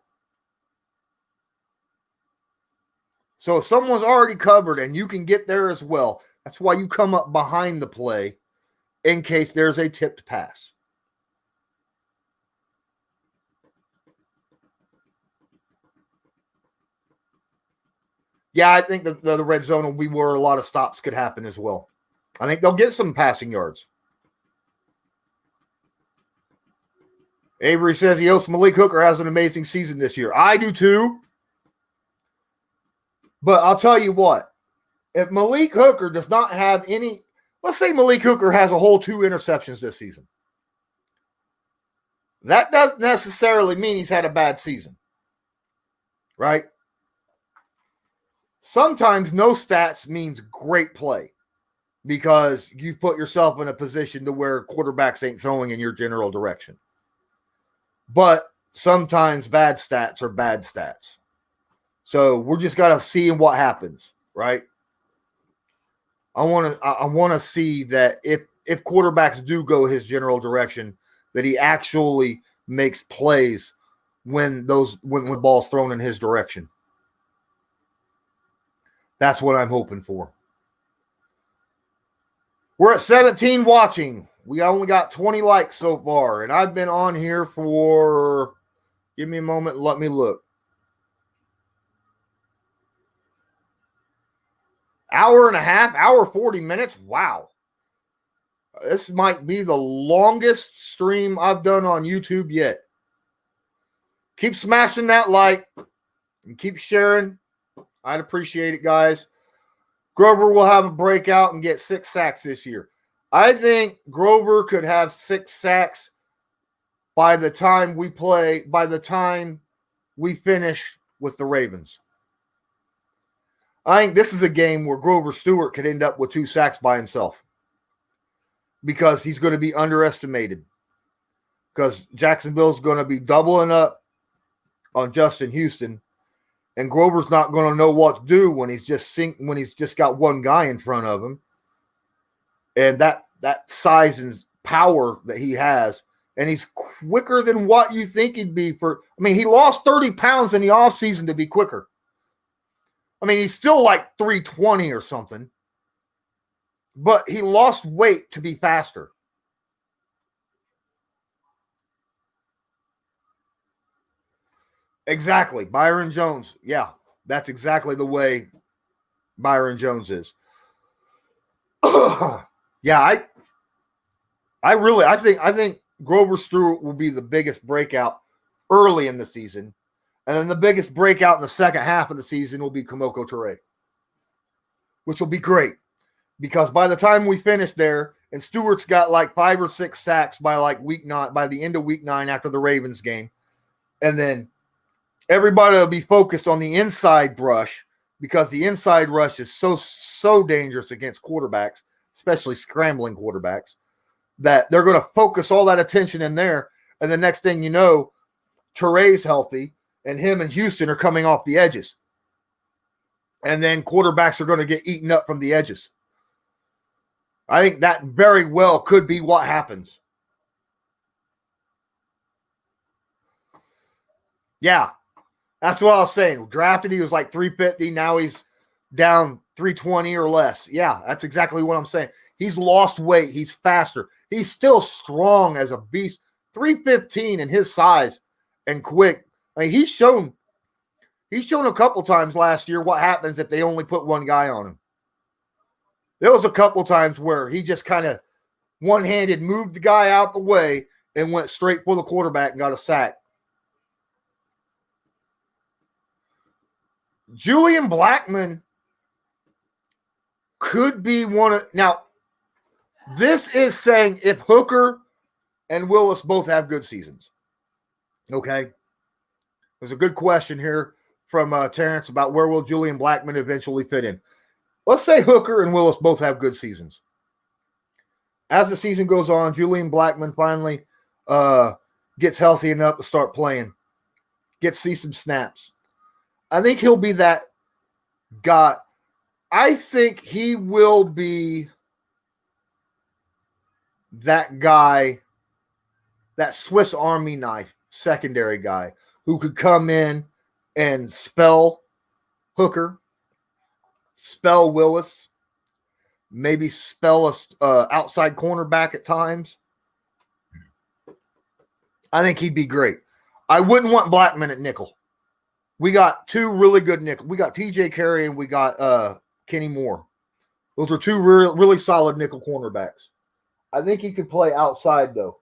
So if someone's already covered and you can get there as well, that's why you come up behind the play in case there's a tipped pass. Yeah, I think the red zone will be where a lot of stops could happen as well. I think they'll get some passing yards. Avery says he hopes Malik Hooker has an amazing season this year. I do too. But I'll tell you what, if Malik Hooker does not have any, let's say Malik Hooker has a whole 2 interceptions this season. That doesn't necessarily mean he's had a bad season, right? Sometimes no stats means great play because you put yourself in a position to where quarterbacks ain't throwing in your general direction. But sometimes bad stats are bad stats. So we're just got to see what happens, right? I want to see that if quarterbacks do go his general direction, that he actually makes plays when the ball's thrown in his direction. That's what I'm hoping for. We're at 17 watching. We only got 20 likes so far, and I've been on here for, give me a moment, let me look. Hour and a half, hour 40 minutes. Wow. This might be the longest stream I've done on YouTube yet. Keep smashing that like and keep sharing. I'd appreciate it, guys. Grover will have a breakout and get 6 sacks this year. I think Grover could have 6 sacks by the time we finish with the Ravens. I think this is a game where Grover Stewart could end up with 2 sacks by himself because he's going to be underestimated, because Jacksonville's going to be doubling up on Justin Houston, and Grover's not going to know what to do when he's just got one guy in front of him, and that size and power that he has, and he's quicker than what you think he'd be. He lost 30 pounds in the offseason to be quicker. He's still like 320 or something, but he lost weight to be faster. Exactly. Byron Jones. Yeah, that's exactly the way Byron Jones is. Yeah, I think Grover Stewart will be the biggest breakout early in the season. And then the biggest breakout in the second half of the season will be Kamoko Toure, which will be great, because by the time we finish there, and Stewart's got like 5 or 6 sacks by the end of week 9 after the Ravens game, and then everybody will be focused on the inside rush, because the inside rush is so dangerous against quarterbacks, especially scrambling quarterbacks. that they're going to focus all that attention in there. And the next thing you know, Teray's healthy, and him and Houston are coming off the edges. And then quarterbacks are going to get eaten up from the edges. I think that very well could be what happens. Yeah, that's what I was saying. Drafted, he was like 350. Now he's down 320 or less. Yeah, that's exactly what I'm saying. He's lost weight. He's faster. He's still strong as a beast. 315 in his size and quick. I mean, he's shown a couple times last year what happens if they only put one guy on him. There was a couple times where he just kind of one-handed moved the guy out the way and went straight for the quarterback and got a sack. Julian Blackmon could be one of – now, this is saying if Hooker and Willis both have good seasons. Okay? There's a good question here from Terrence about where will Julian Blackmon eventually fit in. Let's say Hooker and Willis both have good seasons. As the season goes on, Julian Blackmon finally gets healthy enough to start playing, gets to see some snaps. I think he'll be that guy. I think he will be that guy, that Swiss Army knife secondary guy who could come in and spell Hooker, spell Willis, maybe spell a outside cornerback at times. I think he'd be great. I wouldn't want Blackmon at nickel. We got two really good nickel. We got TJ Carey and we got Kenny Moore. Those are two really solid nickel cornerbacks. I think he could play outside, though.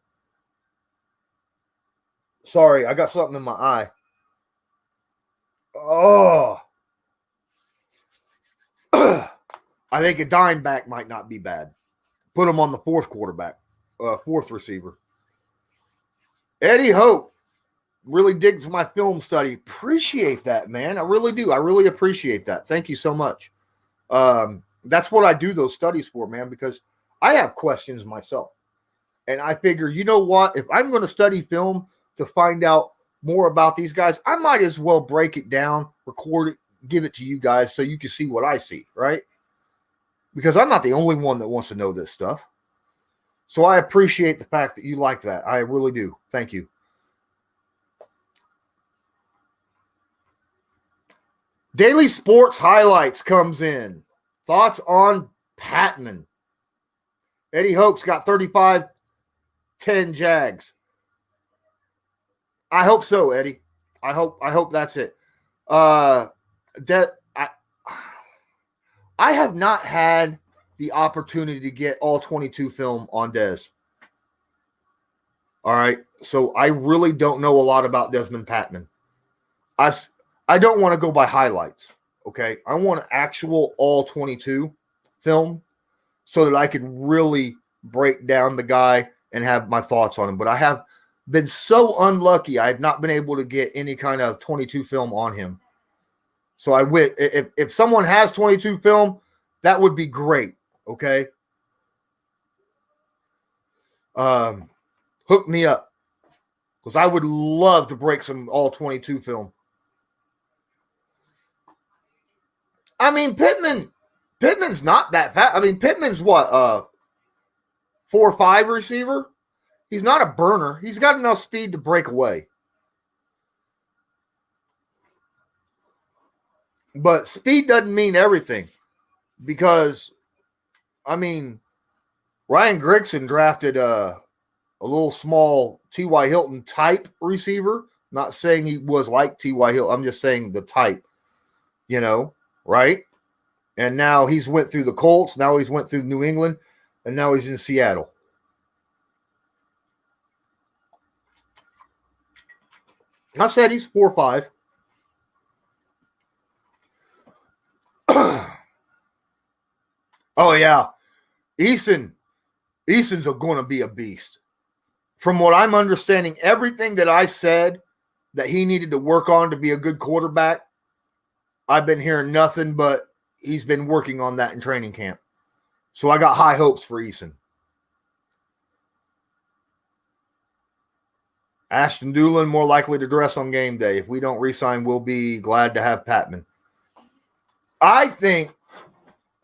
Sorry, I got something in my eye. Oh. I think a dime back might not be bad. Put him on the fourth receiver. Eddie Hope. Really dig to my film study. Appreciate that, man. I really do. I really appreciate that. Thank you so much. That's what I do those studies for, man, because I have questions myself. And I figure, you know what? If I'm going to study film to find out more about these guys, I might as well break it down, record it, give it to you guys so you can see what I see, right? Because I'm not the only one that wants to know this stuff. So I appreciate the fact that you like that. I really do. Thank you. Daily Sports Highlights comes in. Thoughts on Patman. Eddie Hoke's got 35-10 Jags. I hope so, Eddie. I hope that's it. I have not had the opportunity to get all 22 film on Dez. All right. So I really don't know a lot about Desmond Patman. I don't want to go by highlights, okay? I want actual all 22 film so that I could really break down the guy and have my thoughts on him. But I have been so unlucky. I have not been able to get any kind of 22 film on him. So if someone has 22 film, that would be great, okay? Hook me up because I would love to break some all 22 film. I mean, Pittman's not that fast. I mean, Pittman's what, 4.5 receiver? He's not a burner. He's got enough speed to break away. But speed doesn't mean everything because, I mean, Ryan Grigson drafted a little small T.Y. Hilton type receiver. Not saying he was like T.Y. Hilton. I'm just saying the type, right? And now he's went through the Colts. Now he's went through New England. And now he's in Seattle. I said he's 4.5. Oh, yeah. Eason's going to be a beast. From what I'm understanding, everything that I said that he needed to work on to be a good quarterback, I've been hearing nothing but he's been working on that in training camp. So I got high hopes for Eason. Ashton Doolin more likely to dress on game day. If we don't re-sign, we'll be glad to have Patman. I think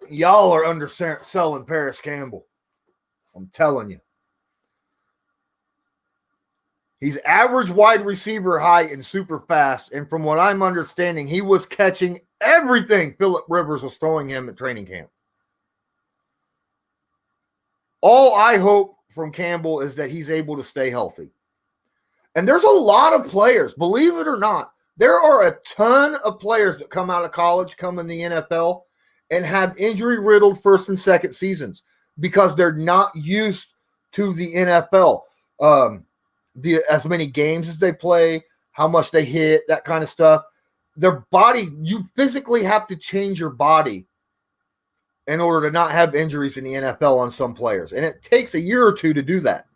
y'all are underselling Paris Campbell. I'm telling you. He's average wide receiver height and super fast. And from what I'm understanding, he was catching everything Phillip Rivers was throwing him at training camp. All I hope from Campbell is that he's able to stay healthy. And there's a lot of players, believe it or not, there are a ton of players that come out of college, come in the NFL, and have injury-riddled first and second seasons because they're not used to the NFL. As many games as they play, how much they hit, that kind of stuff. Their body, you physically have to change your body in order to not have injuries in the NFL on some players. And it takes a year or two to do that.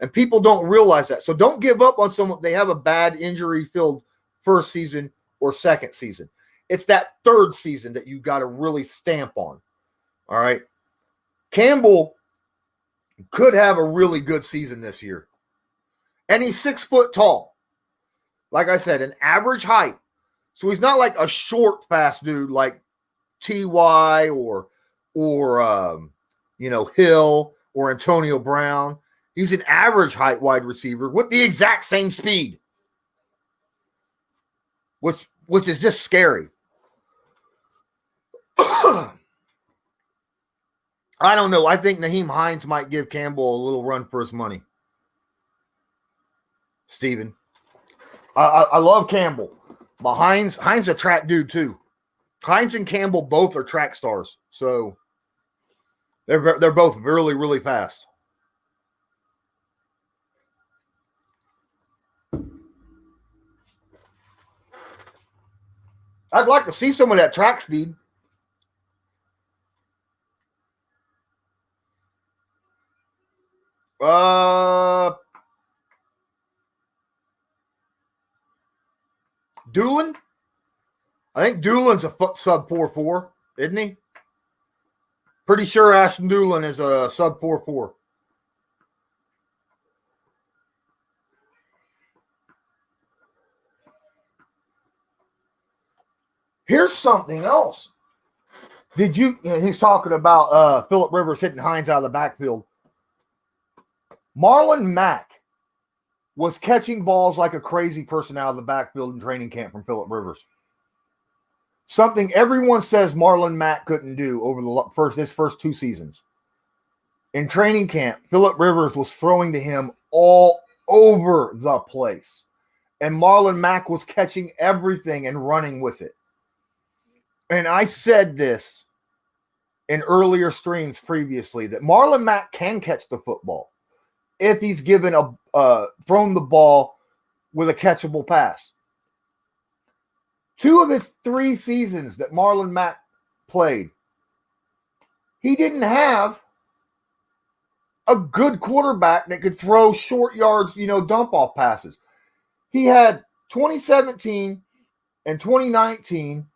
And people don't realize that. So don't give up on someone. They have a bad injury-filled first season or second season. It's that third season that you got to really stamp on. All right. Campbell could have a really good season this year. And he's 6 foot tall. Like I said, an average height. So he's not like a short, fast dude like T.Y. or Hill or Antonio Brown. He's an average height wide receiver with the exact same speed, which is just scary. I don't know. I think Nyheim Hines might give Campbell a little run for his money. Steven. I love Campbell. But Hines a track dude too. Hines and Campbell both are track stars. So they're both really, really fast. I'd like to see some of that track speed. Doolin? I think Doolin's a sub 4.4, isn't he? Pretty sure Ashton Doolin is a sub 4.4. Here's something else. He's talking about Phillip Rivers hitting Hines out of the backfield. Marlon Mack was catching balls like a crazy person out of the backfield in training camp from Phillip Rivers. Something everyone says Marlon Mack couldn't do over his first 2 seasons. In training camp, Phillip Rivers was throwing to him all over the place. And Marlon Mack was catching everything and running with it. And I said this in earlier streams previously, that Marlon Mack can catch the football if he's given thrown the ball with a catchable pass. 2 of his 3 seasons that Marlon Mack played, he didn't have a good quarterback that could throw short yards, dump off passes. He had 2017 and 2019.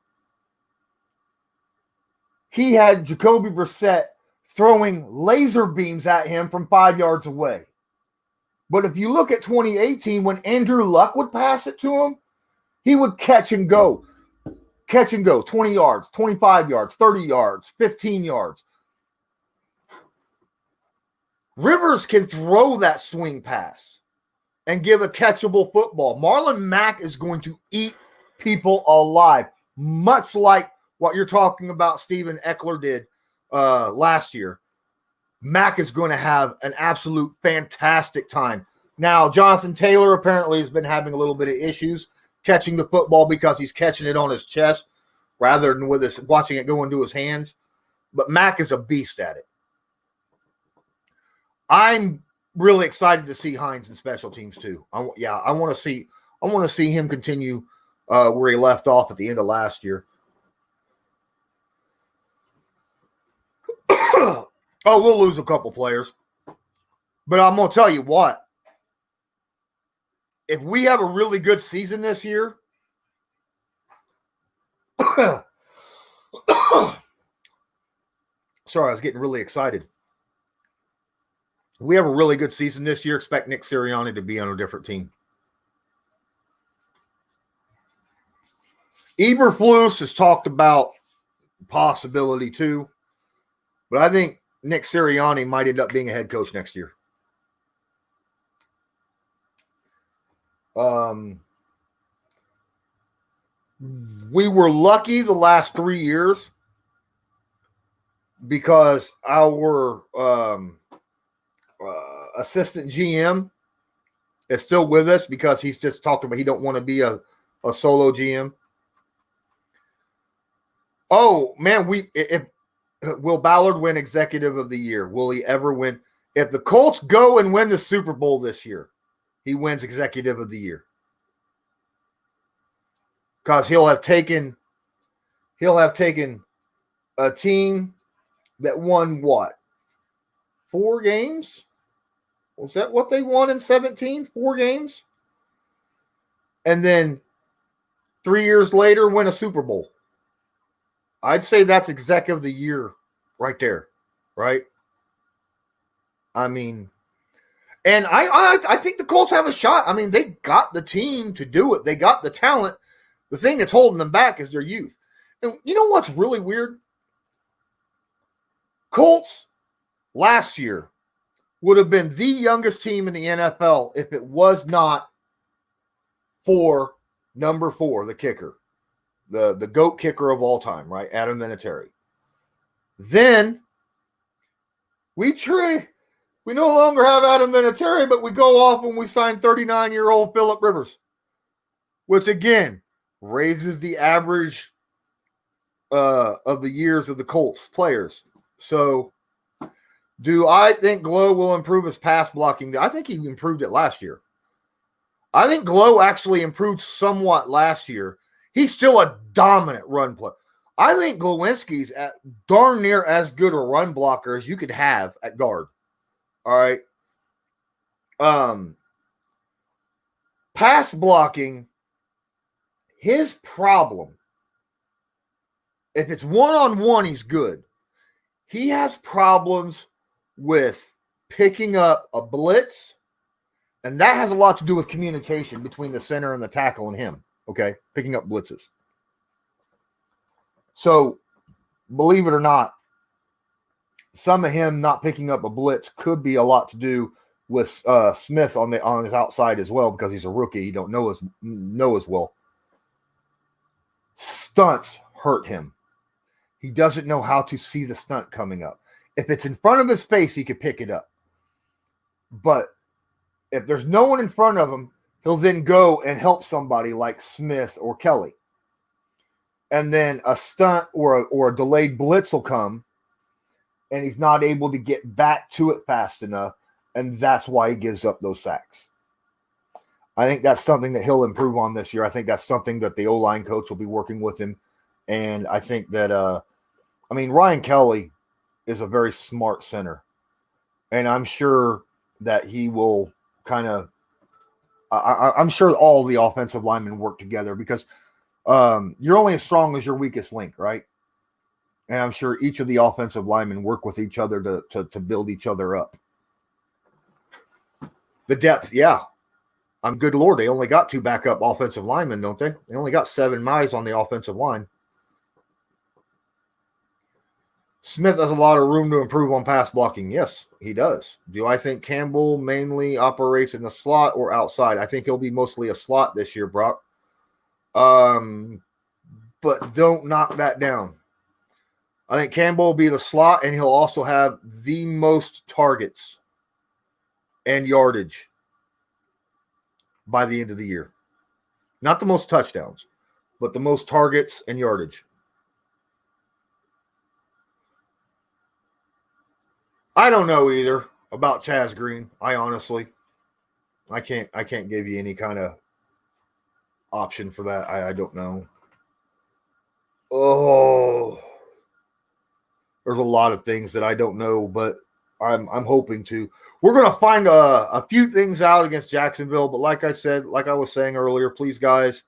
He had Jacoby Brissett throwing laser beams at him from 5 yards away. But if you look at 2018, when Andrew Luck would pass it to him, he would catch and go, 20 yards, 25 yards, 30 yards, 15 yards. Rivers can throw that swing pass and give a catchable football. Marlon Mack is going to eat people alive, much like what you're talking about Steven Eckler did last year. Mack is going to have an absolute fantastic time. Now, Jonathan Taylor apparently has been having a little bit of issues catching the football because he's catching it on his chest rather than watching it go into his hands. But Mack is a beast at it. I'm really excited to see Hines in special teams too. I want to see him continue where he left off at the end of last year. We'll lose a couple players. But I'm going to tell you what. If we have a really good season this year, sorry, I was getting really excited. we have a really good season this year. Expect Nick Sirianni to be on a different team. Eberflus has talked about possibility too, but I think Nick Sirianni might end up being a head coach next year. We were lucky the last 3 years because our assistant GM is still with us because he's just talked about he don't want to be a solo GM. Oh man, if will Ballard win Executive of the Year? Will he ever win? If the Colts go and win the Super Bowl this year, he wins Executive of the Year because he'll have taken a team that won what? 4 games? Was that what they won in 17? 4 games? And then 3 years later, win a Super Bowl. I'd say that's Executive of the Year right there, right? I mean, and I think the Colts have a shot. I mean, they got the team to do it. They got the talent. The thing that's holding them back is their youth. And you know what's really weird? Colts last year would have been the youngest team in the NFL if it was not for number 4, the kicker, the GOAT kicker of all time, right? Adam Vinatieri. Then we no longer have Adam Vinatieri, but we go off and we sign 39-year-old Phillip Rivers, which again raises the average of the years of the Colts players. So do I think Glow will improve his pass blocking? I think he improved it last year. I think Glow actually improved somewhat last year. He's still a dominant run player. I think Glowinski's darn near as good a run blocker as you could have at guard. All right. Pass blocking, his problem, if it's one-on-one, he's good. He has problems with picking up a blitz, and that has a lot to do with communication between the center and the tackle and him, okay? Picking up blitzes. So, believe it or not, some of him not picking up a blitz could be a lot to do with Smith on his outside as well because he's a rookie. He don't know as well. Stunts hurt him. He doesn't know how to see the stunt coming up. If it's in front of his face, he could pick it up. But if there's no one in front of him, he'll then go and help somebody like Smith or Kelly. And then a stunt or a delayed blitz will come, and he's not able to get back to it fast enough, and that's why he gives up those sacks. I think that's something that he'll improve on this year. I think that's something that the O-line coach will be working with him. And I think that, Ryan Kelly is a very smart center. And I'm sure that he will kind of I'm sure all the offensive linemen work together because you're only as strong as your weakest link, right? And I'm sure each of the offensive linemen work with each other to build each other up. The depth, yeah. Good Lord, they only got 2 backup offensive linemen, don't they? They only got 7 miles on the offensive line. Smith has a lot of room to improve on pass blocking. Yes, he does. Do I think Campbell mainly operates in the slot or outside? I think he'll be mostly a slot this year, Brock. But don't knock that down. I think Campbell will be the slot, and he'll also have the most targets and yardage by the end of the year. Not the most touchdowns, but the most targets and yardage. I don't know either about Chaz Green. I can't give you any kind of option for that. I don't know. Oh, there's a lot of things that I don't know, but I'm hoping to. We're going to find a few things out against Jacksonville, but like I was saying earlier, please, guys,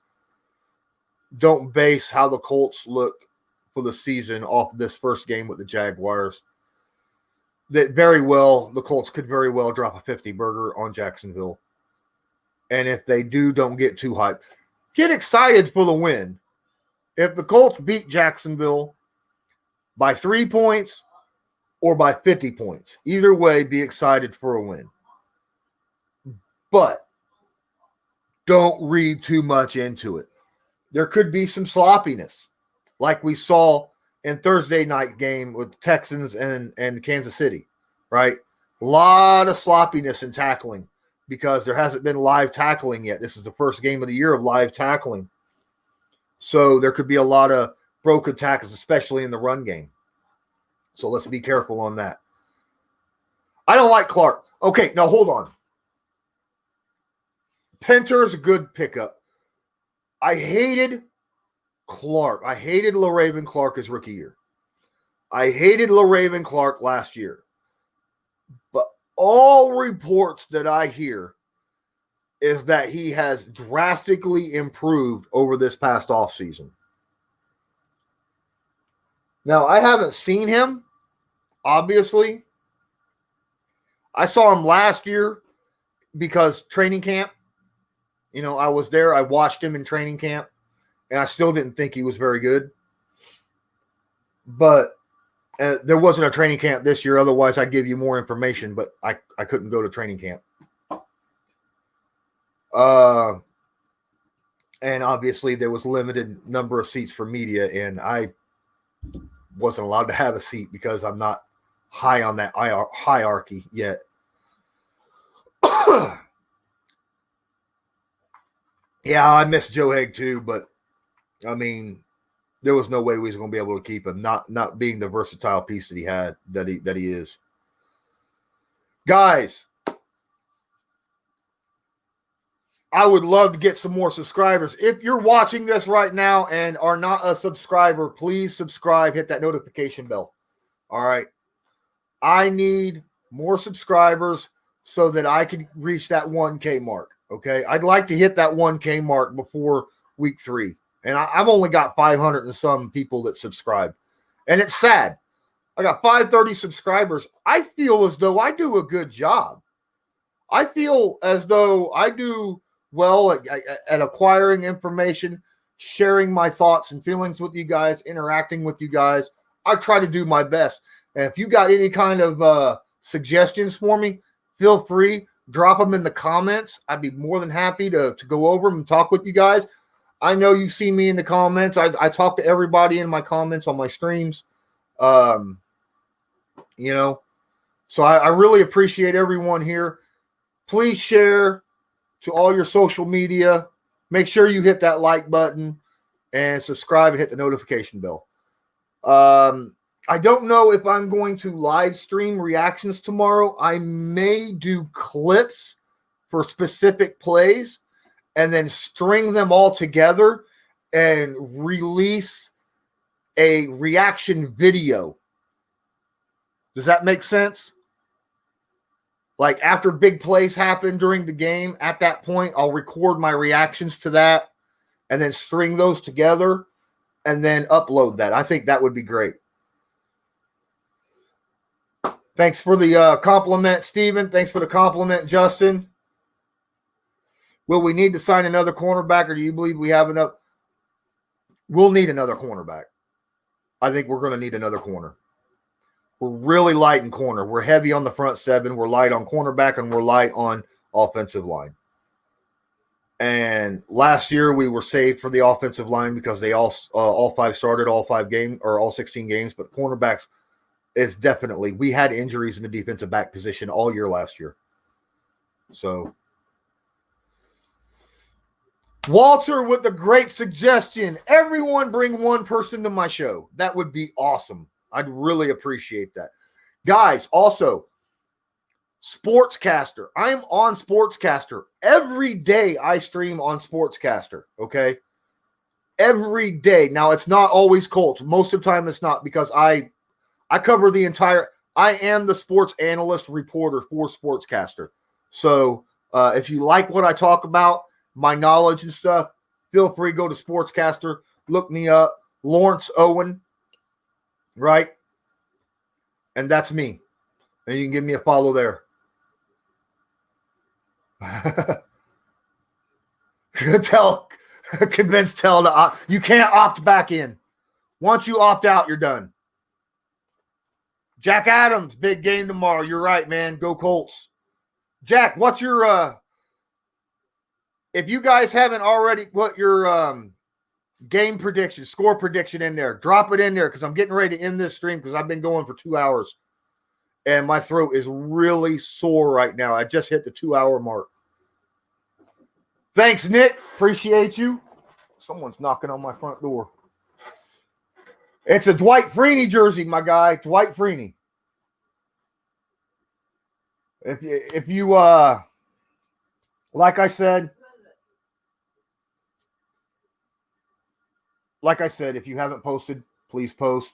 don't base how the Colts look for the season off this first game with the Jaguars. that very well, the Colts could very well drop a 50 burger on Jacksonville. And if they do, don't get too hyped. Get excited for the win. If the Colts beat Jacksonville by 3 points or by 50 points, either way, be excited for a win. But don't read too much into it. There could be some sloppiness, like we saw in Thursday night game with Texans and Kansas City, right? A lot of sloppiness in tackling because there hasn't been live tackling yet. This is the first game of the year of live tackling. So there could be a lot of broken tackles, especially in the run game. So let's be careful on that. I don't like Clark. Okay, now hold on. Pinter's a good pickup. I hated Clark. I hated LaRaven Clark his rookie year. I hated LaRaven Clark last year. But all reports that I hear is that he has drastically improved over this past offseason. Now, I haven't seen him, obviously. I saw him last year because training camp, I was there. I watched him in training camp, and I still didn't think he was very good. But there wasn't a training camp this year. Otherwise, I'd give you more information, but I couldn't go to training camp. And obviously, there was limited number of seats for media, and I wasn't allowed to have a seat because I'm not high on that hierarchy yet. Yeah, I miss Joe Haig too, but I mean, there was no way we was going to be able to keep him, not being the versatile piece that he is. Guys, I would love to get some more subscribers. If you're watching this right now and are not a subscriber, please subscribe, hit that notification bell. All right. I need more subscribers so that I can reach that 1K mark. Okay. I'd like to hit that 1K mark before week 3. And I've only got 500 and some people that subscribe. And it's sad. I got 530 subscribers. I feel as though I do a good job. I feel as though I do well at acquiring information, sharing my thoughts and feelings with you guys, interacting with you guys. I try to do my best. And if you got any kind of suggestions for me, feel free, drop them in the comments. I'd be more than happy to go over them and talk with you guys. I know you see me in the comments. I talk to everybody in my comments on my streams. So I really appreciate everyone here. Please share to all your social media. Make sure you hit that like button and subscribe and hit the notification bell. I don't know if I'm going to live stream reactions tomorrow. I may do clips for specific plays and then string them all together and release a reaction video. Does that make sense? Like after big plays happen during the game, at that point, I'll record my reactions to that and then string those together and then upload that. I think that would be great. Thanks for the compliment, Steven. Thanks for the compliment, Justin. Will we need to sign another cornerback, or do you believe we have enough? We'll need another cornerback. I think we're going to need another corner. We're really light in corner. We're heavy on the front seven. We're light on cornerback, and we're light on offensive line. And last year we were saved for the offensive line because they all 5 started all 5 games or all 16 games. But cornerbacks is definitely, we had injuries in the defensive back position all year last year. So Walter with the great suggestion. Everyone bring one person to my show. That would be awesome. I'd really appreciate that. Guys, also, Sportscaster. I'm on Sportscaster. Every day I stream on Sportscaster, okay? Every day. Now, it's not always Colts. Most of the time it's not because I cover the entire – I am the sports analyst reporter for Sportscaster. So if you like what I talk about, my knowledge and stuff, feel free to go to Sportscaster. Look me up. Lawrence Owen. Right? And that's me. And you can give me a follow there. Convince Tell to opt. You can't opt back in. Once you opt out, you're done. Jack Adams, big game tomorrow. You're right, man. Go Colts. Jack, what's your if you guys haven't already put your game prediction, score prediction in there, drop it in there because I'm getting ready to end this stream because I've been going for 2 hours and my throat is really sore right now. I just hit the 2-hour mark. Thanks, Nick. Appreciate you. Someone's knocking on my front door. It's a Dwight Freeney jersey, my guy. Dwight Freeney. If you like I said, if you haven't posted, please post.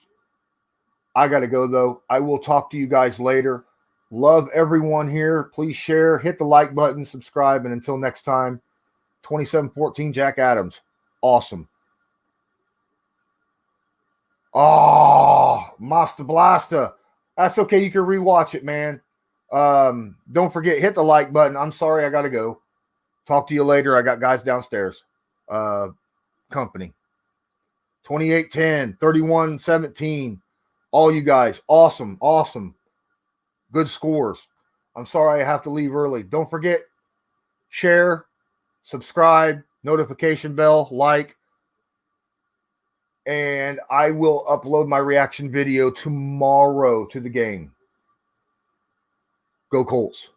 I got to go though. I will talk to you guys later. Love everyone here. Please share, hit the like button, subscribe, and until next time, 27-14 Jack Adams. Awesome. Oh, Master Blaster. That's okay. You can rewatch it, man. Don't forget, hit the like button. I'm sorry, I got to go. Talk to you later. I got guys downstairs. Company. 28-10, 31-17. All you guys. Awesome. Awesome. Good scores. I'm sorry I have to leave early. Don't forget, share, subscribe, notification bell, like, and I will upload my reaction video tomorrow to the game. Go Colts.